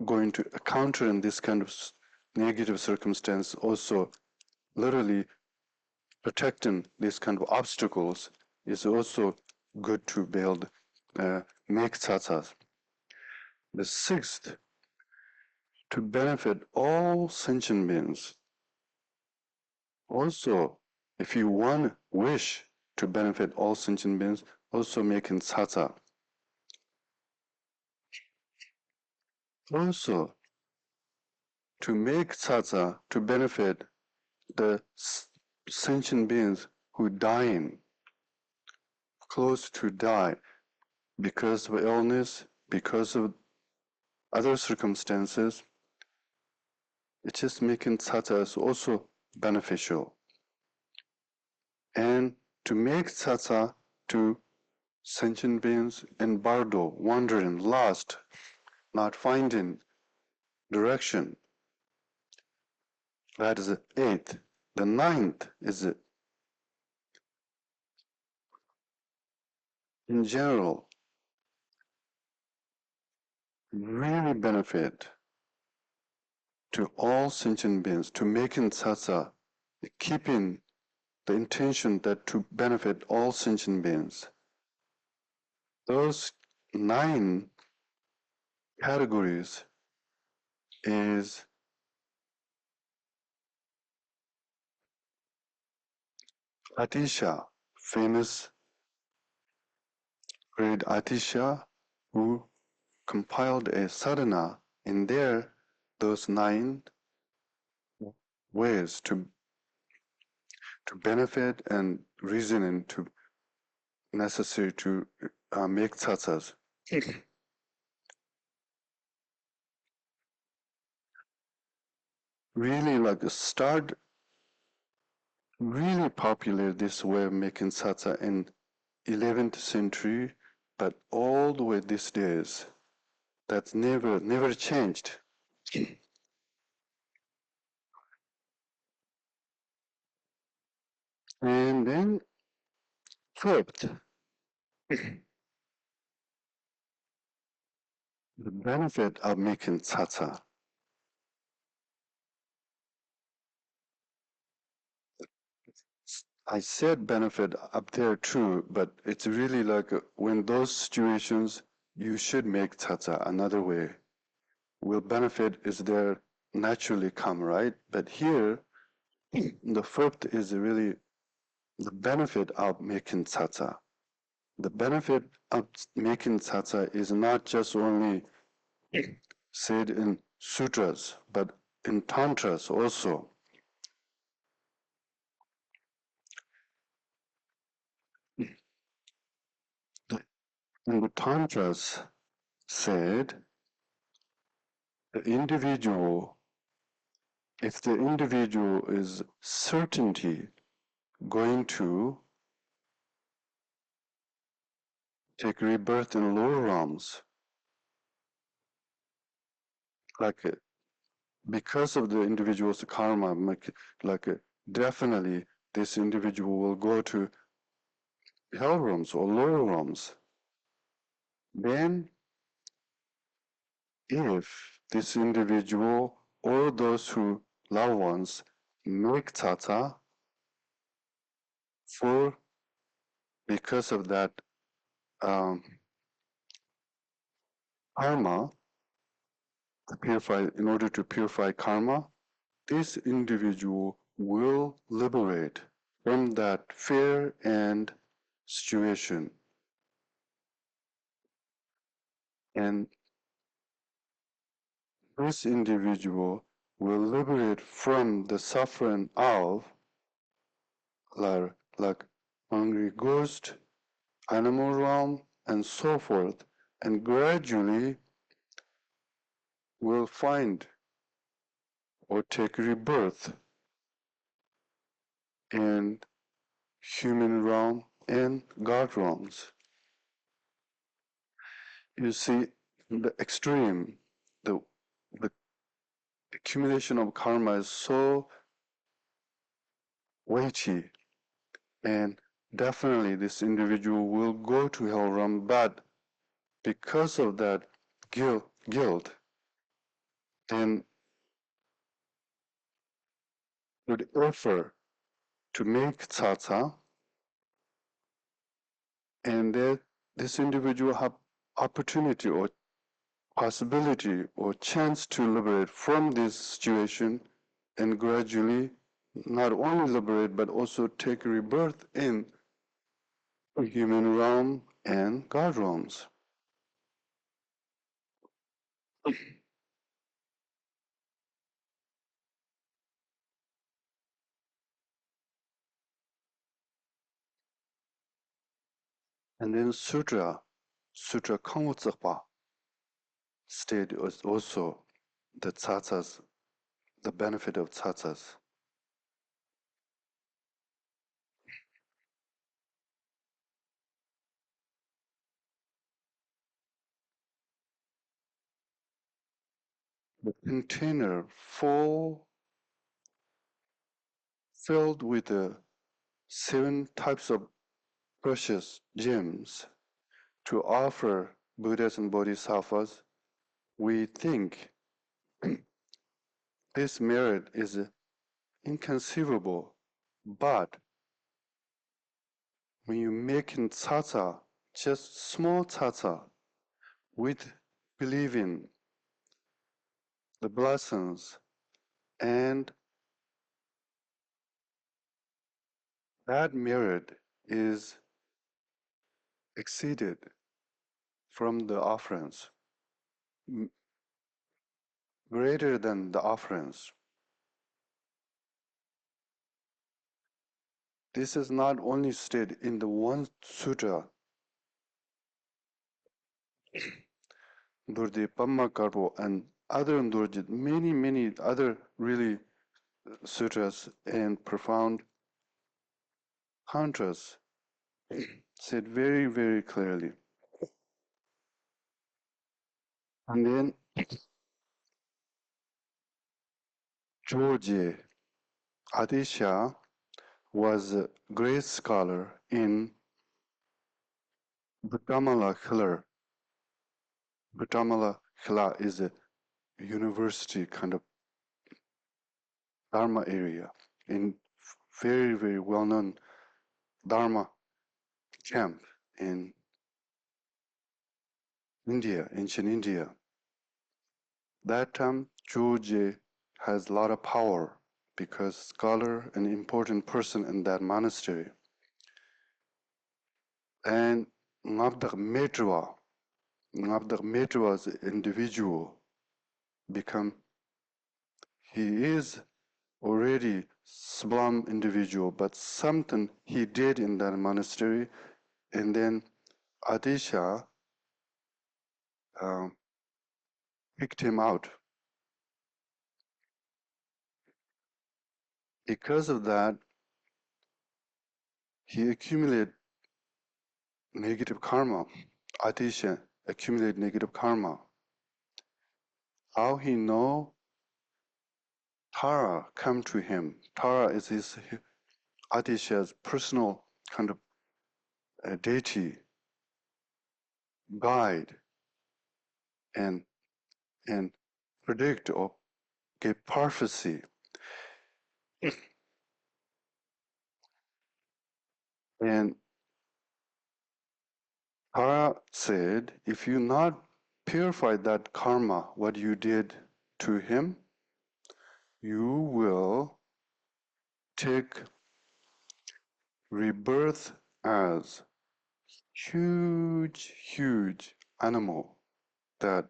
going to encounter in this kind of negative circumstance also literally protecting these kind of obstacles is also good to build make tsatsas. The sixth, to benefit all sentient beings. Also, if you wish to benefit all sentient beings, also making tsatsa. Also, to make tsatsa to benefit the sentient beings who dying, close to die, because of illness, because of other circumstances, it's just making tsatsa is also beneficial. And to make tsatsa to sentient beings in bardo, wandering, lost, not finding direction, that is the eighth. The ninth is in general really benefit to all sentient beings, to making tsatsa, keeping the intention that to benefit all sentient beings. Those 9 categories is Atisha, famous great Atisha, who compiled a sadhana in there, those 9 ways to benefit and reasoning to necessary to make tsatsas. Really like start really popular this way of making tsatsa in 11th century, but all the way these days, that's never changed. And then fifth, the benefit of making tsatsa. I said benefit up there too, but it's really like when those situations you should make tsatsa another way. Will benefit is there naturally come, right? But here, the fifth is really the benefit of making tsatsa. The benefit of making tsatsa is not just only said in sutras, but in tantras also. In the tantras said, the individual, if the individual is certainty going to take rebirth in lower realms, like because of the individual's karma, like definitely this individual will go to hell realms or lower realms. Then, if this individual or those who loved ones make tata for because of that um, karma, to purify in order to purify karma, this individual will liberate from that fear and situation. And this individual will liberate from the suffering of like hungry ghost, animal realm, and so forth, and gradually will find or take rebirth in human realm and God realms. You see, the extreme, the accumulation of karma is so weighty, and definitely this individual will go to hell realm, but because of that guilt, then would offer to make tsatsa, and that this individual have opportunity or possibility or chance to liberate from this situation and gradually not only liberate but also take rebirth in the human realm and God realms. And then Sutra Kangwutsakpa state is also the tsatsas, the benefit of tsatsas. The container filled with the 7 types of precious gems to offer Buddhas and Bodhisattvas, we think this merit is inconceivable. But when you make in tsatsa, just small tsatsa, with believing the blessings and That merit is exceeded from the offerings, greater than the offerings. This is not only stated in the one sutra, Durdi Pammakarpo, and other Durjit, many other really sutras and profound contrasts said very clearly. And then George Adisha was a great scholar in Bhutamala Khillar. Bhutamala Khila is a university kind of Dharma area in very well-known Dharma camp in India, ancient India. That time, George has a lot of power because scholar and important person in that monastery. And Ngabdak Metra's individual become, he is already sublime individual, but something he did in that monastery, and then Adisha um, picked him out. Because of that, he accumulated negative karma. Adisha accumulated negative karma. How he know? Tara come to him. Tara is his Adisha's personal kind of deity, guide, and and predict or give prophecy. And Tara said, if you not purify that karma, what you did to him, you will take rebirth as huge animal that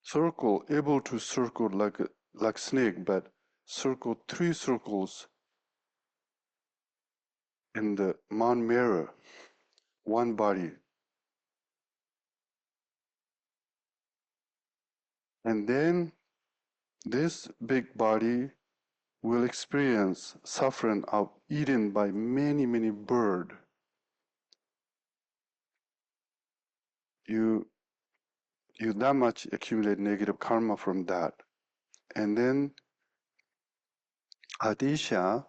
circle, able to circle like snake, but circle 3 circles in the Mount Mirror, one body. And then this big body will experience suffering of eaten by many bird. You you that much accumulate negative karma from that. And then Adisha,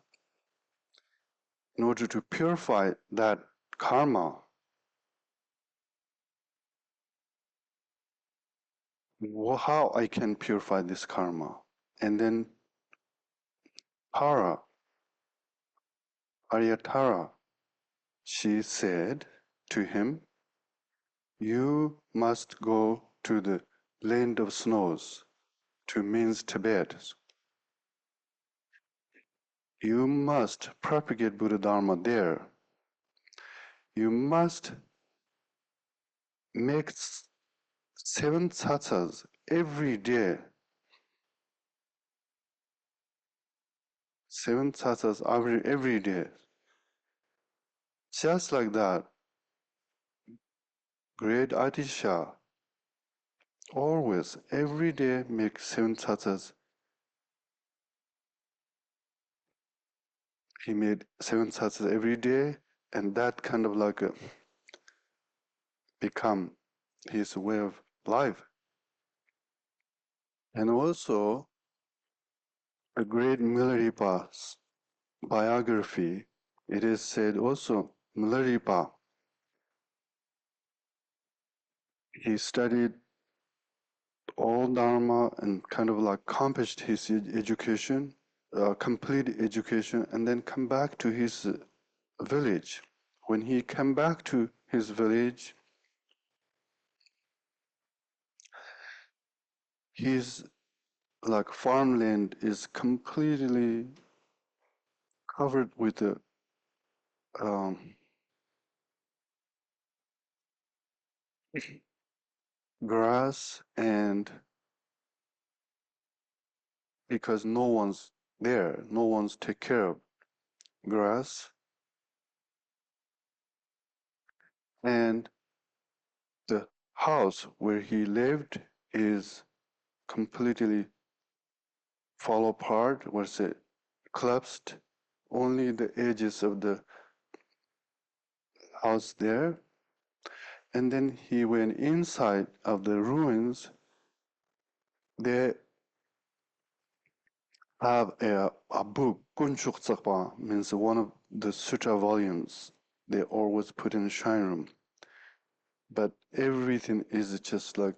in order to purify that karma, how I can purify this karma? And then Tara, Aryatara, she said to him, you must go to the land of snows, to means Tibet. You must propagate Buddha Dharma there. You must make 7 tsatsas every day. 7 tsatsas every day. Just like that, great Adisha always, every day make 7 tsatsas. He made 7 tsatsas every day, and that kind of like become his way of life. And also, a great Milarepa's biography, it is said also, Milarepa, he studied all Dharma and kind of like accomplished his education, complete education, and then come back to his village. When he came back to his village, his like farmland is completely covered with the um, grass, and because no one's there, no one's take care of grass, and the house where he lived is completely fall apart, was it collapsed, only the edges of the house there. And then he went inside of the ruins. They have a book, Kunchuk Tsakpa, means one of the sutra volumes they always put in the shrine room. But everything is just like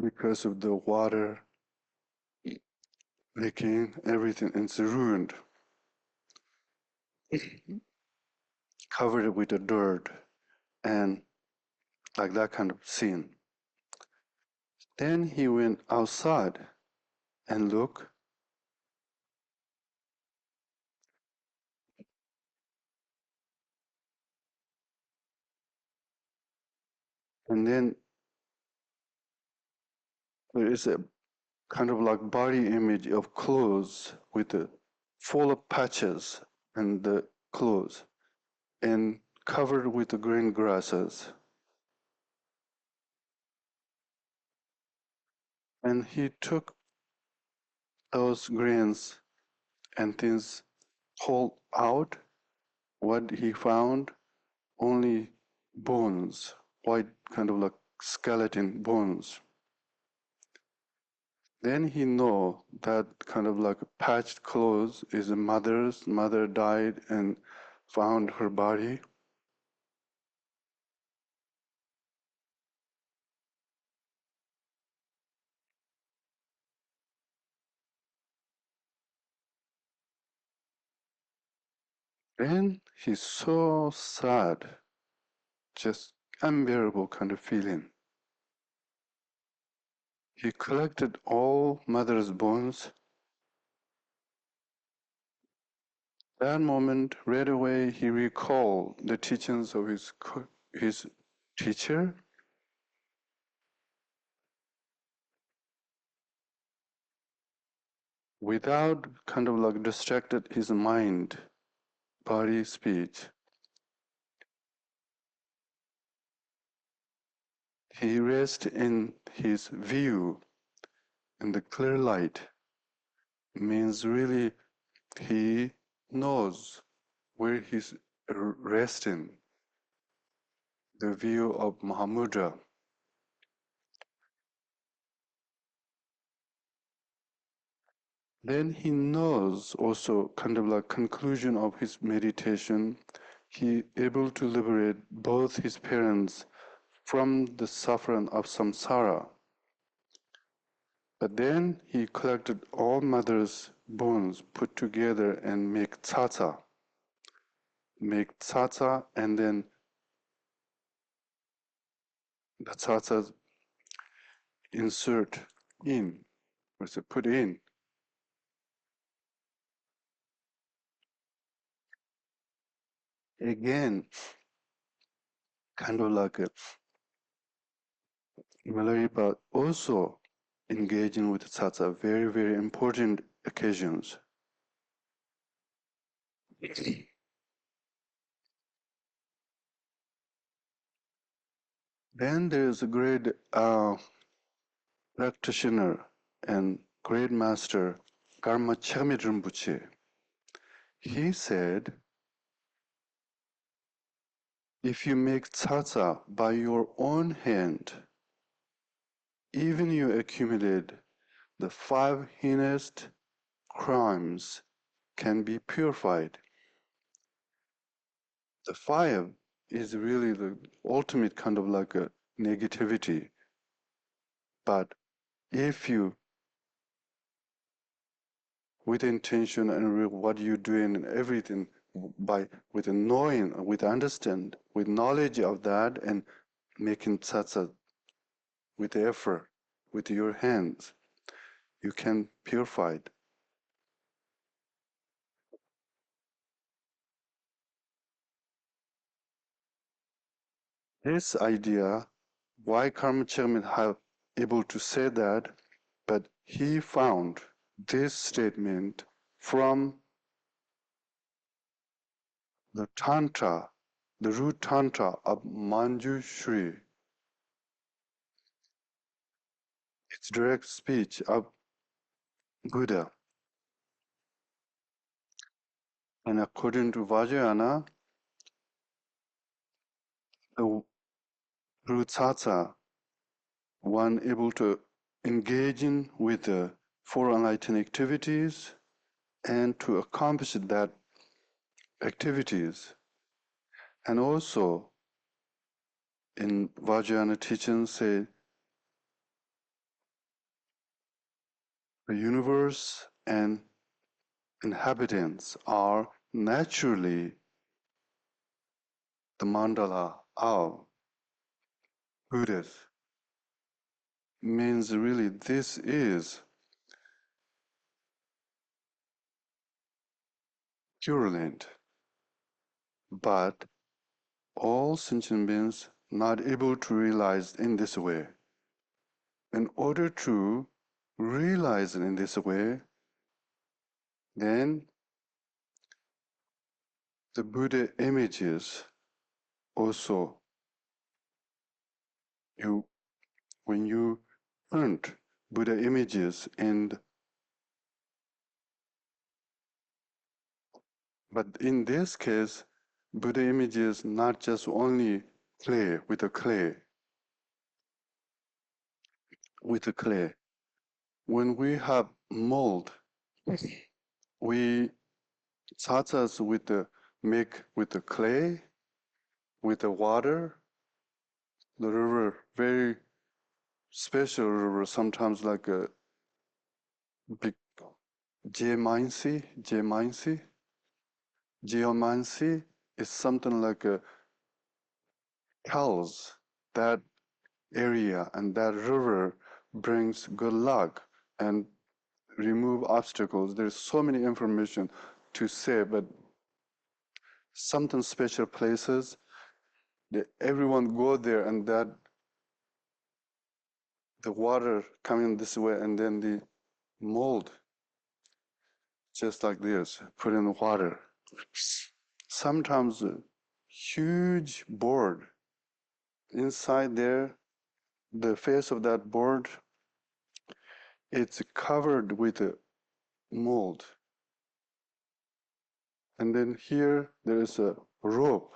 because of the water leaking, everything is ruined, covered with the dirt and like that kind of scene. Then he went outside and looked, and then there is a kind of like body image of clothes with the full of patches and the clothes and covered with the green grasses. And he took those grains and things pulled out. What he found only bones, white kind of like skeleton bones. Then he know that kind of like patched clothes is a mother died and found her body. Then he's so sad, just unbearable kind of feeling. He collected all mother's bones. That moment, right away, he recalled the teachings of his teacher. Without kind of like distracted his mind, body, speech. He rests in his view in the clear light, means really he knows where he's resting, the view of Mahamudra. Then he knows also kind of like conclusion of his meditation, he able to liberate both his parents from the suffering of samsara. But then he collected all mother's bones put together and make tsa tsa. Make tsa tsa, and then the tsa tsa insert in, or say put in. Again, kind of like a Milarepa also engaging with tsa tsa, very, very important occasions. Then there is a great practitioner and great master, Karma Chagmit Rinpoche. He said, if you make tsa tsa by your own hand, even you accumulate the 5 heinous crimes can be purified. The 5 is really the ultimate kind of like a negativity. But if you, with intention and what you're doing and everything, by with a knowing, with understand, with knowledge of that, and making tsa tsa with effort, with your hands, you can purify it. This idea, why Karma Chagmin have able to say that, but he found this statement from the Tantra, the root Tantra of Manjushri. It's direct speech of Buddha. And according to Vajrayana, through Tsa Tsa, one able to engage in with the four enlightened activities and to accomplish that activities. And also in Vajrayana teachings say the universe and inhabitants are naturally the mandala of Buddhas. Means really this is Pure Land, but all sentient beings not able to realize in this way. In order to realize it in this way, then the Buddha images also you when you print Buddha images and but in this case Buddha images not just only clay with a clay with a clay. When we have mold, we tsatsas with the make with the clay, with the water, the river, very special river, sometimes like a big geomancy is something like a tells that area and that river brings good luck and remove obstacles. There's so many information to say, but something special places that everyone go there and that the water coming this way and then the mold just like this put in the water. Sometimes a huge board inside there, the face of that board, it's covered with a mold. And then here there is a rope.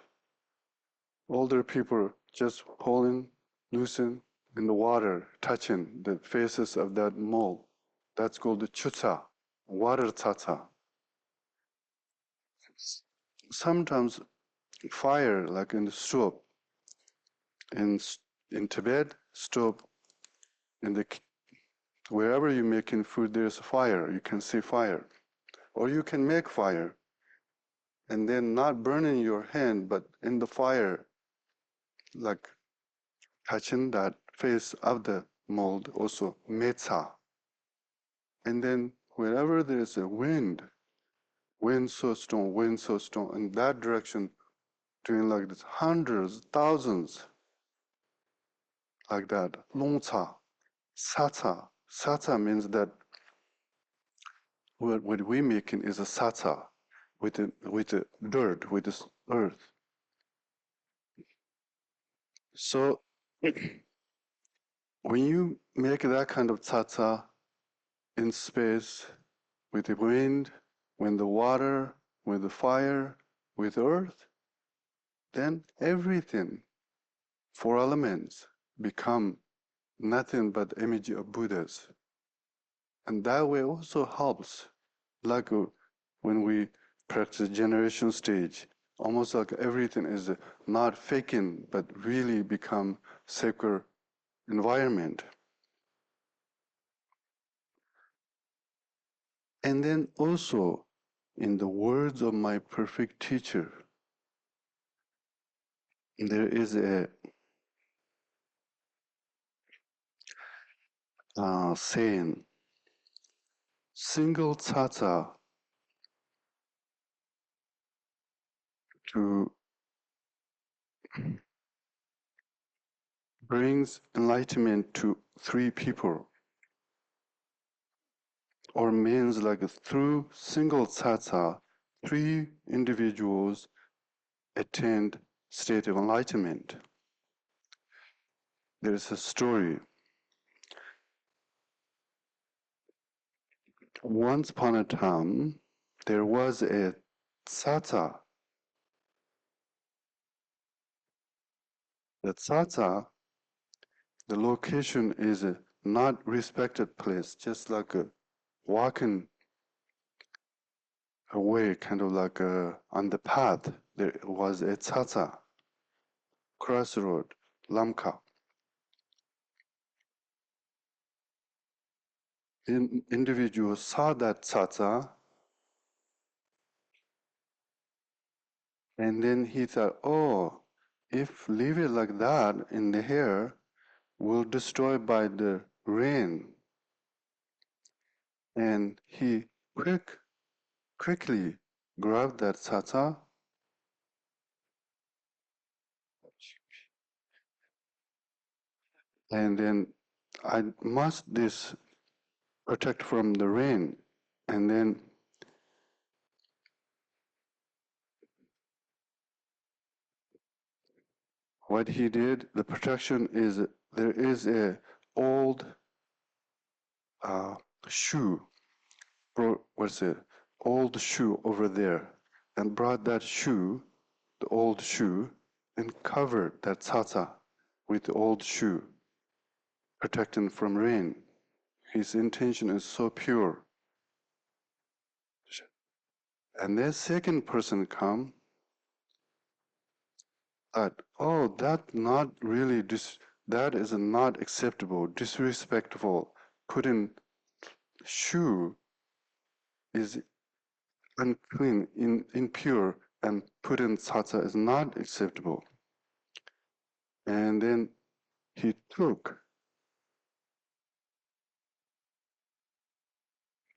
Older people just pulling, loosen in the water, touching the faces of that mold. That's called the chutsa, water tsatsa. Sometimes fire, like in the stove, in in Tibet, stove, in the wherever you're making food, there's a fire. You can see fire, or you can make fire, and then not burning your hand, but in the fire, like touching that face of the mold, also metsa. And then wherever there's a wind so strong, in that direction, doing like this, hundreds, thousands, like that. Longca, satsa. Satsa means that what we making is a satsa with the dirt, with this earth. So when you make that kind of tsatsa in space with the wind, with the water, with the fire, with earth, then everything, four elements, become nothing but image of Buddhas. And that way also helps, like when we practice generation stage, almost like everything is not faking, but really become sacred environment. And then also, in the words of my perfect teacher, there is a saying, single tsatsa to brings enlightenment to three people, or means like through single Tsa Tsa, three individuals attained state of enlightenment. There is a story. Once upon a time, there was a Tsa Tsa. The Tsa Tsa, the location is a not respected place, just like a walking away, kind of like on the path. There was a Tsa Tsa, crossroad, Lamka. Individual saw that Tsa Tsa, and then he thought, oh, if leave it like that in the hair, will destroy by the rain. And he quickly grabbed that Tsa Tsa, and then I must this protect from the rain. And then what he did, the protection is there is a old uh, shoe, what's it, old shoe over there, and brought that shoe, the old shoe, and covered that Tsa Tsa with the old shoe, protecting from rain. His intention is so pure. And then second person come that, oh, that not really that is not acceptable, disrespectful. Putting shoe is unclean, impure, and putting Tsa Tsa is not acceptable. And then he took,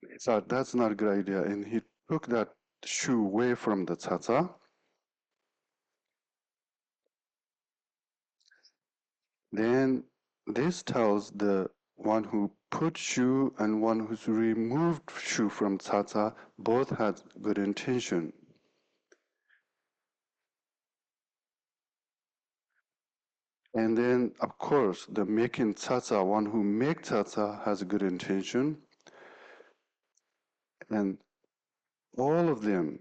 he thought that's not a good idea, and he took that shoe away from the Tsa Tsa. Then this tells the one who put shoe and one who's removed shoe from Tsa Tsa both had good intention. And then, of course, the making Tsa Tsa, one who make Tsa Tsa has a good intention. And all of them,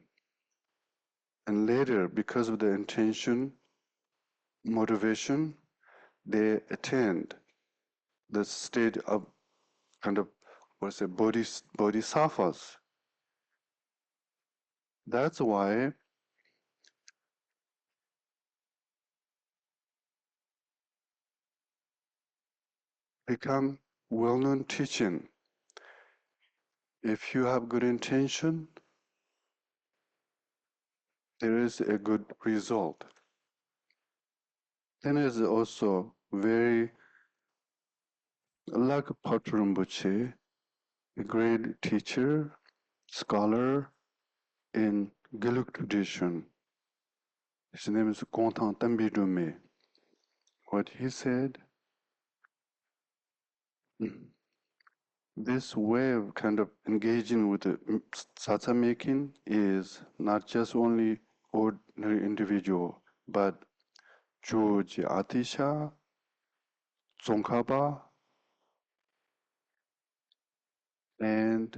and later, because of the intention, motivation, they attained the state of kind of, what's it, bodhisattvas. That's why become well-known teaching. If you have good intention, there is a good result. Then is also very like Patrul Rinpoche, a great teacher, scholar in Gelug tradition. His name is Gontan Tambidume. What he said, this way of kind of engaging with the Tsa Tsa making is not just only ordinary individual, but George Atisha, Tsongkhapa, and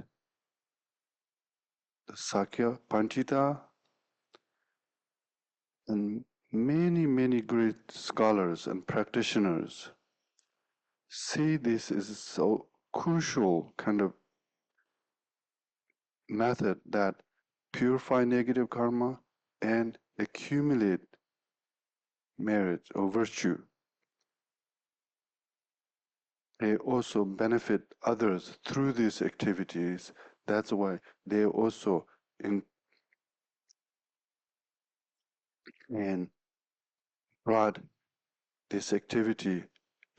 the Sakya Panchita, and many great scholars and practitioners see this as so crucial kind of method that purify negative karma and accumulate merit or virtue. They also benefit others through these activities. That's why they also in and brought this activity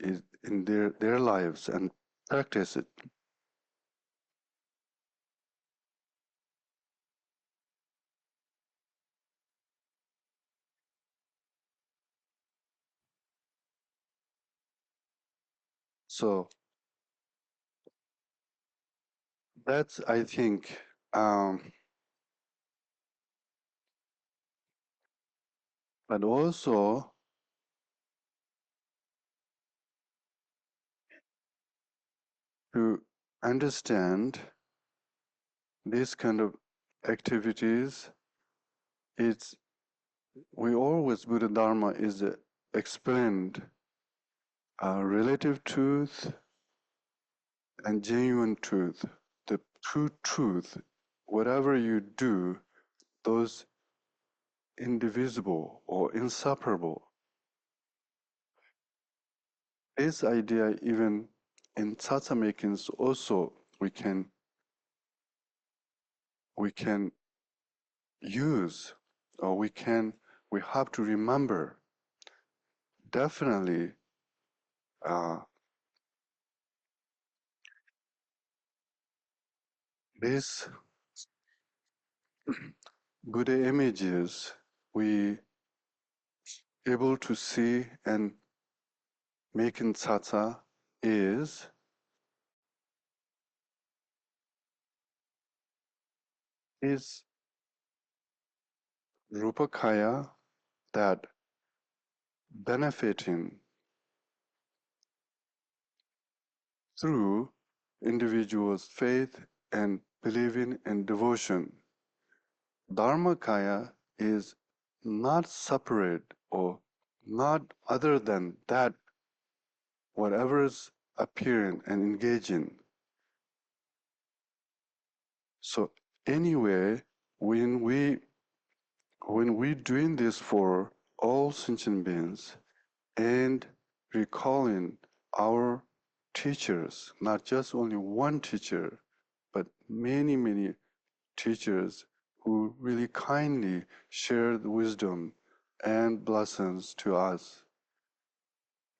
is in their lives and practice it. So that's, I think, but also to understand these kind of activities, it's we always Buddha Dharma is explained relative truth and genuine truth. The true truth, whatever you do, those indivisible or inseparable. This idea, even in Tsa Tsa Making, also we can use, or we have to remember. Definitely, uh, these Buddha images we able to see and making Tsa Tsa is Rupakaya that benefiting through individuals' faith and believing and devotion. Dharmakaya is not separate or not other than that whatever is appearing and engaging. So anyway, when we doing this for all sentient beings and recalling our teachers, not just only one teacher, but many, many teachers who really kindly share the wisdom and blessings to us.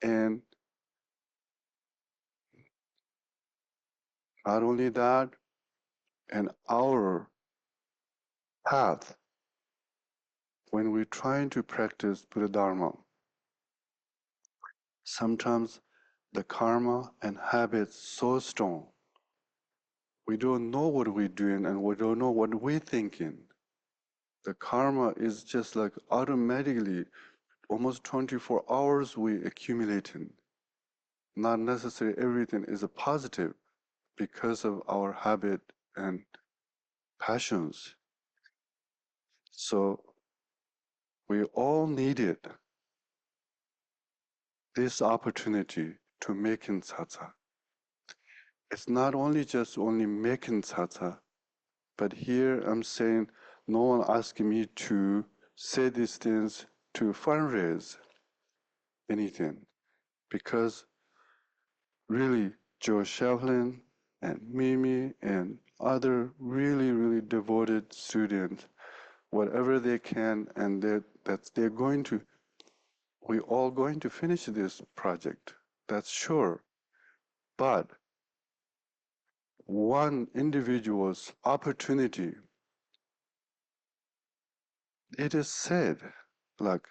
And not only that, and our path when we're trying to practice Buddha Dharma, sometimes the karma and habits so strong, we don't know what we're doing and we don't know what we're thinking. The karma is just like automatically almost 24 hours we accumulating. Not necessarily everything is a positive because of our habit and passions. So we all needed this opportunity to making Tsa Tsa. It's not only just only making Tsa Tsa, but here I'm saying no one asking me to say these things to fundraise anything, because really Joe Shevlin and Mimi and other really, really devoted students, whatever they can, and they're going to, we all going to finish this project, that's sure. But one individual's opportunity, it is said, like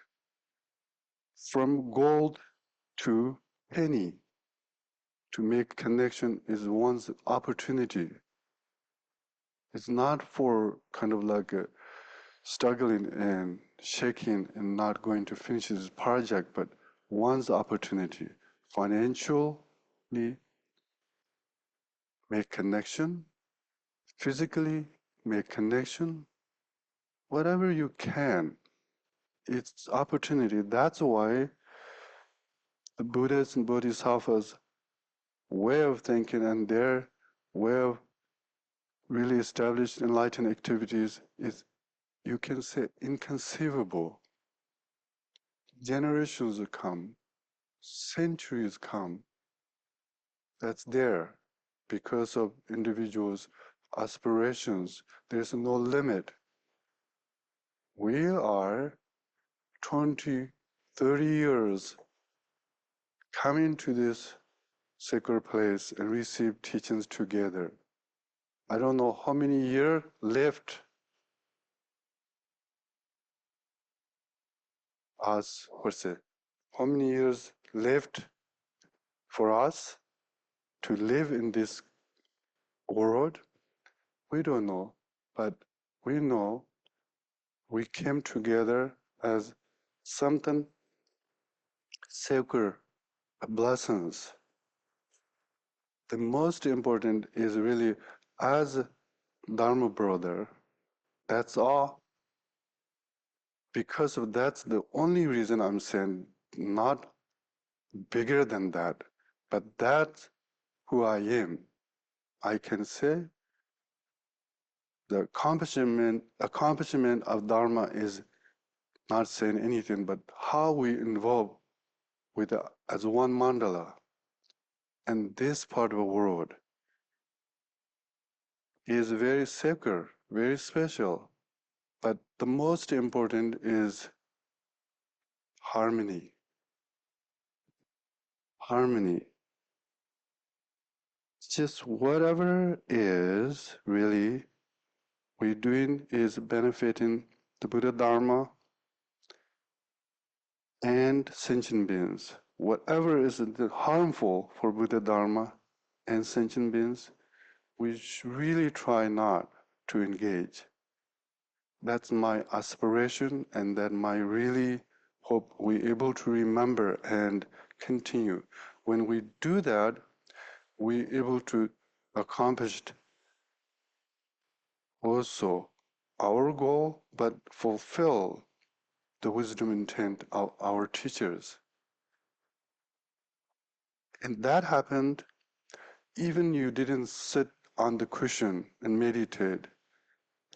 from gold to penny, to make connection is one's opportunity. It's not for kind of like struggling and shaking and not going to finish this project, but one's opportunity, financially make connection, physically make connection, whatever you can. It's opportunity. That's why the Buddhas and Bodhisattvas' way of thinking and their way of really established enlightened activities is, you can say, inconceivable. Generations come, centuries come, that's there because of individuals' aspirations. There's no limit. We are 20, 30 years coming to this sacred place and receive teachings together. I don't know how many years left us, what's it, how many years left for us? to live in this world? We don't know, but we know we came together as something sacred, blessings. The most important is really as Dharma brother. That's all. Because of that's the only reason I'm saying not bigger than that, but that's who I am. I can say the accomplishment of Dharma is not saying anything, but how we involve with as one mandala and this part of the world is very sacred, very special. But the most important is harmony. Harmony. Just whatever is really we're doing is benefiting the Buddha Dharma and sentient beings. Whatever is harmful for Buddha Dharma and sentient beings, we really try not to engage. That's my aspiration, and that my really hope we're able to remember and continue. When we do that, we're able to accomplish also our goal, but fulfill the wisdom intent of our teachers. And that happened even you didn't sit on the cushion and meditate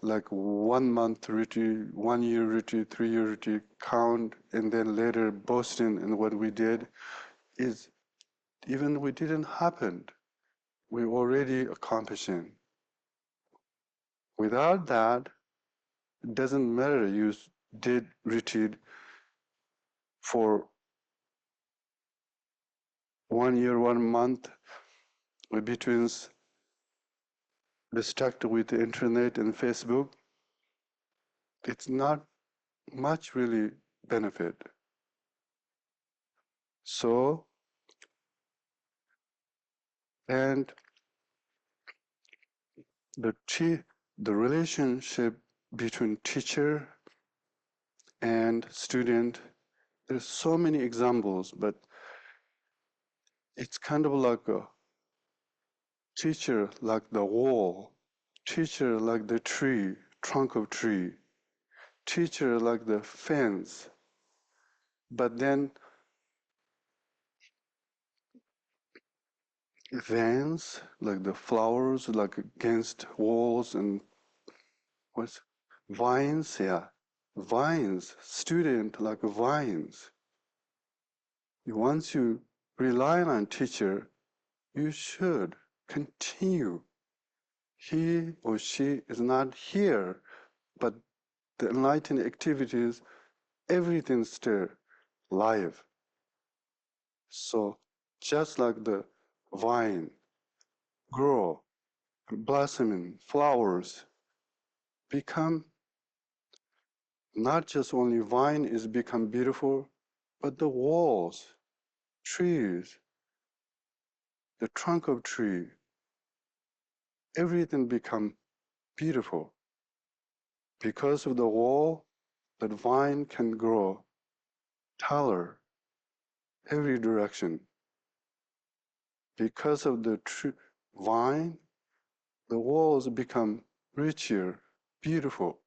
like 1 month retreat, 1 year retreat, 3 year retreat, count, and then later boasting in what we did is even we didn't happen. We're already accomplishing. Without that, it doesn't matter you did retreat for 1 year, 1 month, between distracted with the internet and Facebook. It's not much really benefit. So, and the the relationship between teacher and student, there's so many examples, but it's kind of like a teacher like the wall, teacher like the tree, trunk of tree, teacher like the fence, but then vans like the flowers like against walls and what's vines, yeah, vines, student like vines. Once you rely on teacher, you should continue. He or she is not here, but the enlightened activities, everything still live. So just like the vine grow, blossoming, flowers become not just only vine is become beautiful, but the walls, trees, the trunk of tree, everything become beautiful. Because of the wall, that vine can grow taller every direction. Because of the vine, the walls become richer, beautiful.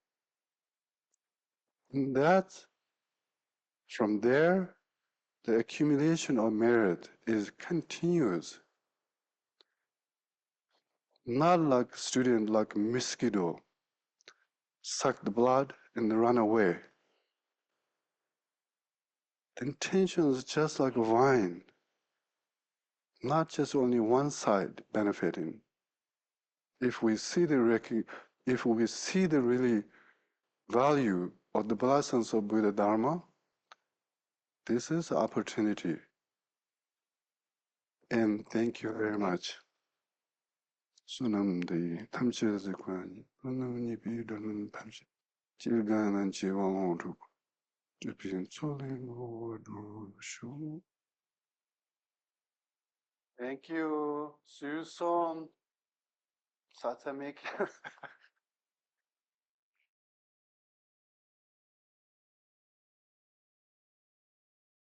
And that's from there, the accumulation of merit is continuous. Not like student like mosquito, suck the blood and run away. The intention is just like a vine, not just only one side benefiting. If we see if we see the really value of the blessings of Buddha Dharma, this is opportunity. And thank you very much. 수남대 탐지에서 관이 하나님이 비유하는 탐지 질간한 지왕으로 주빈 소리로쇼 Thank you. See you soon. Tsa Tsa Making.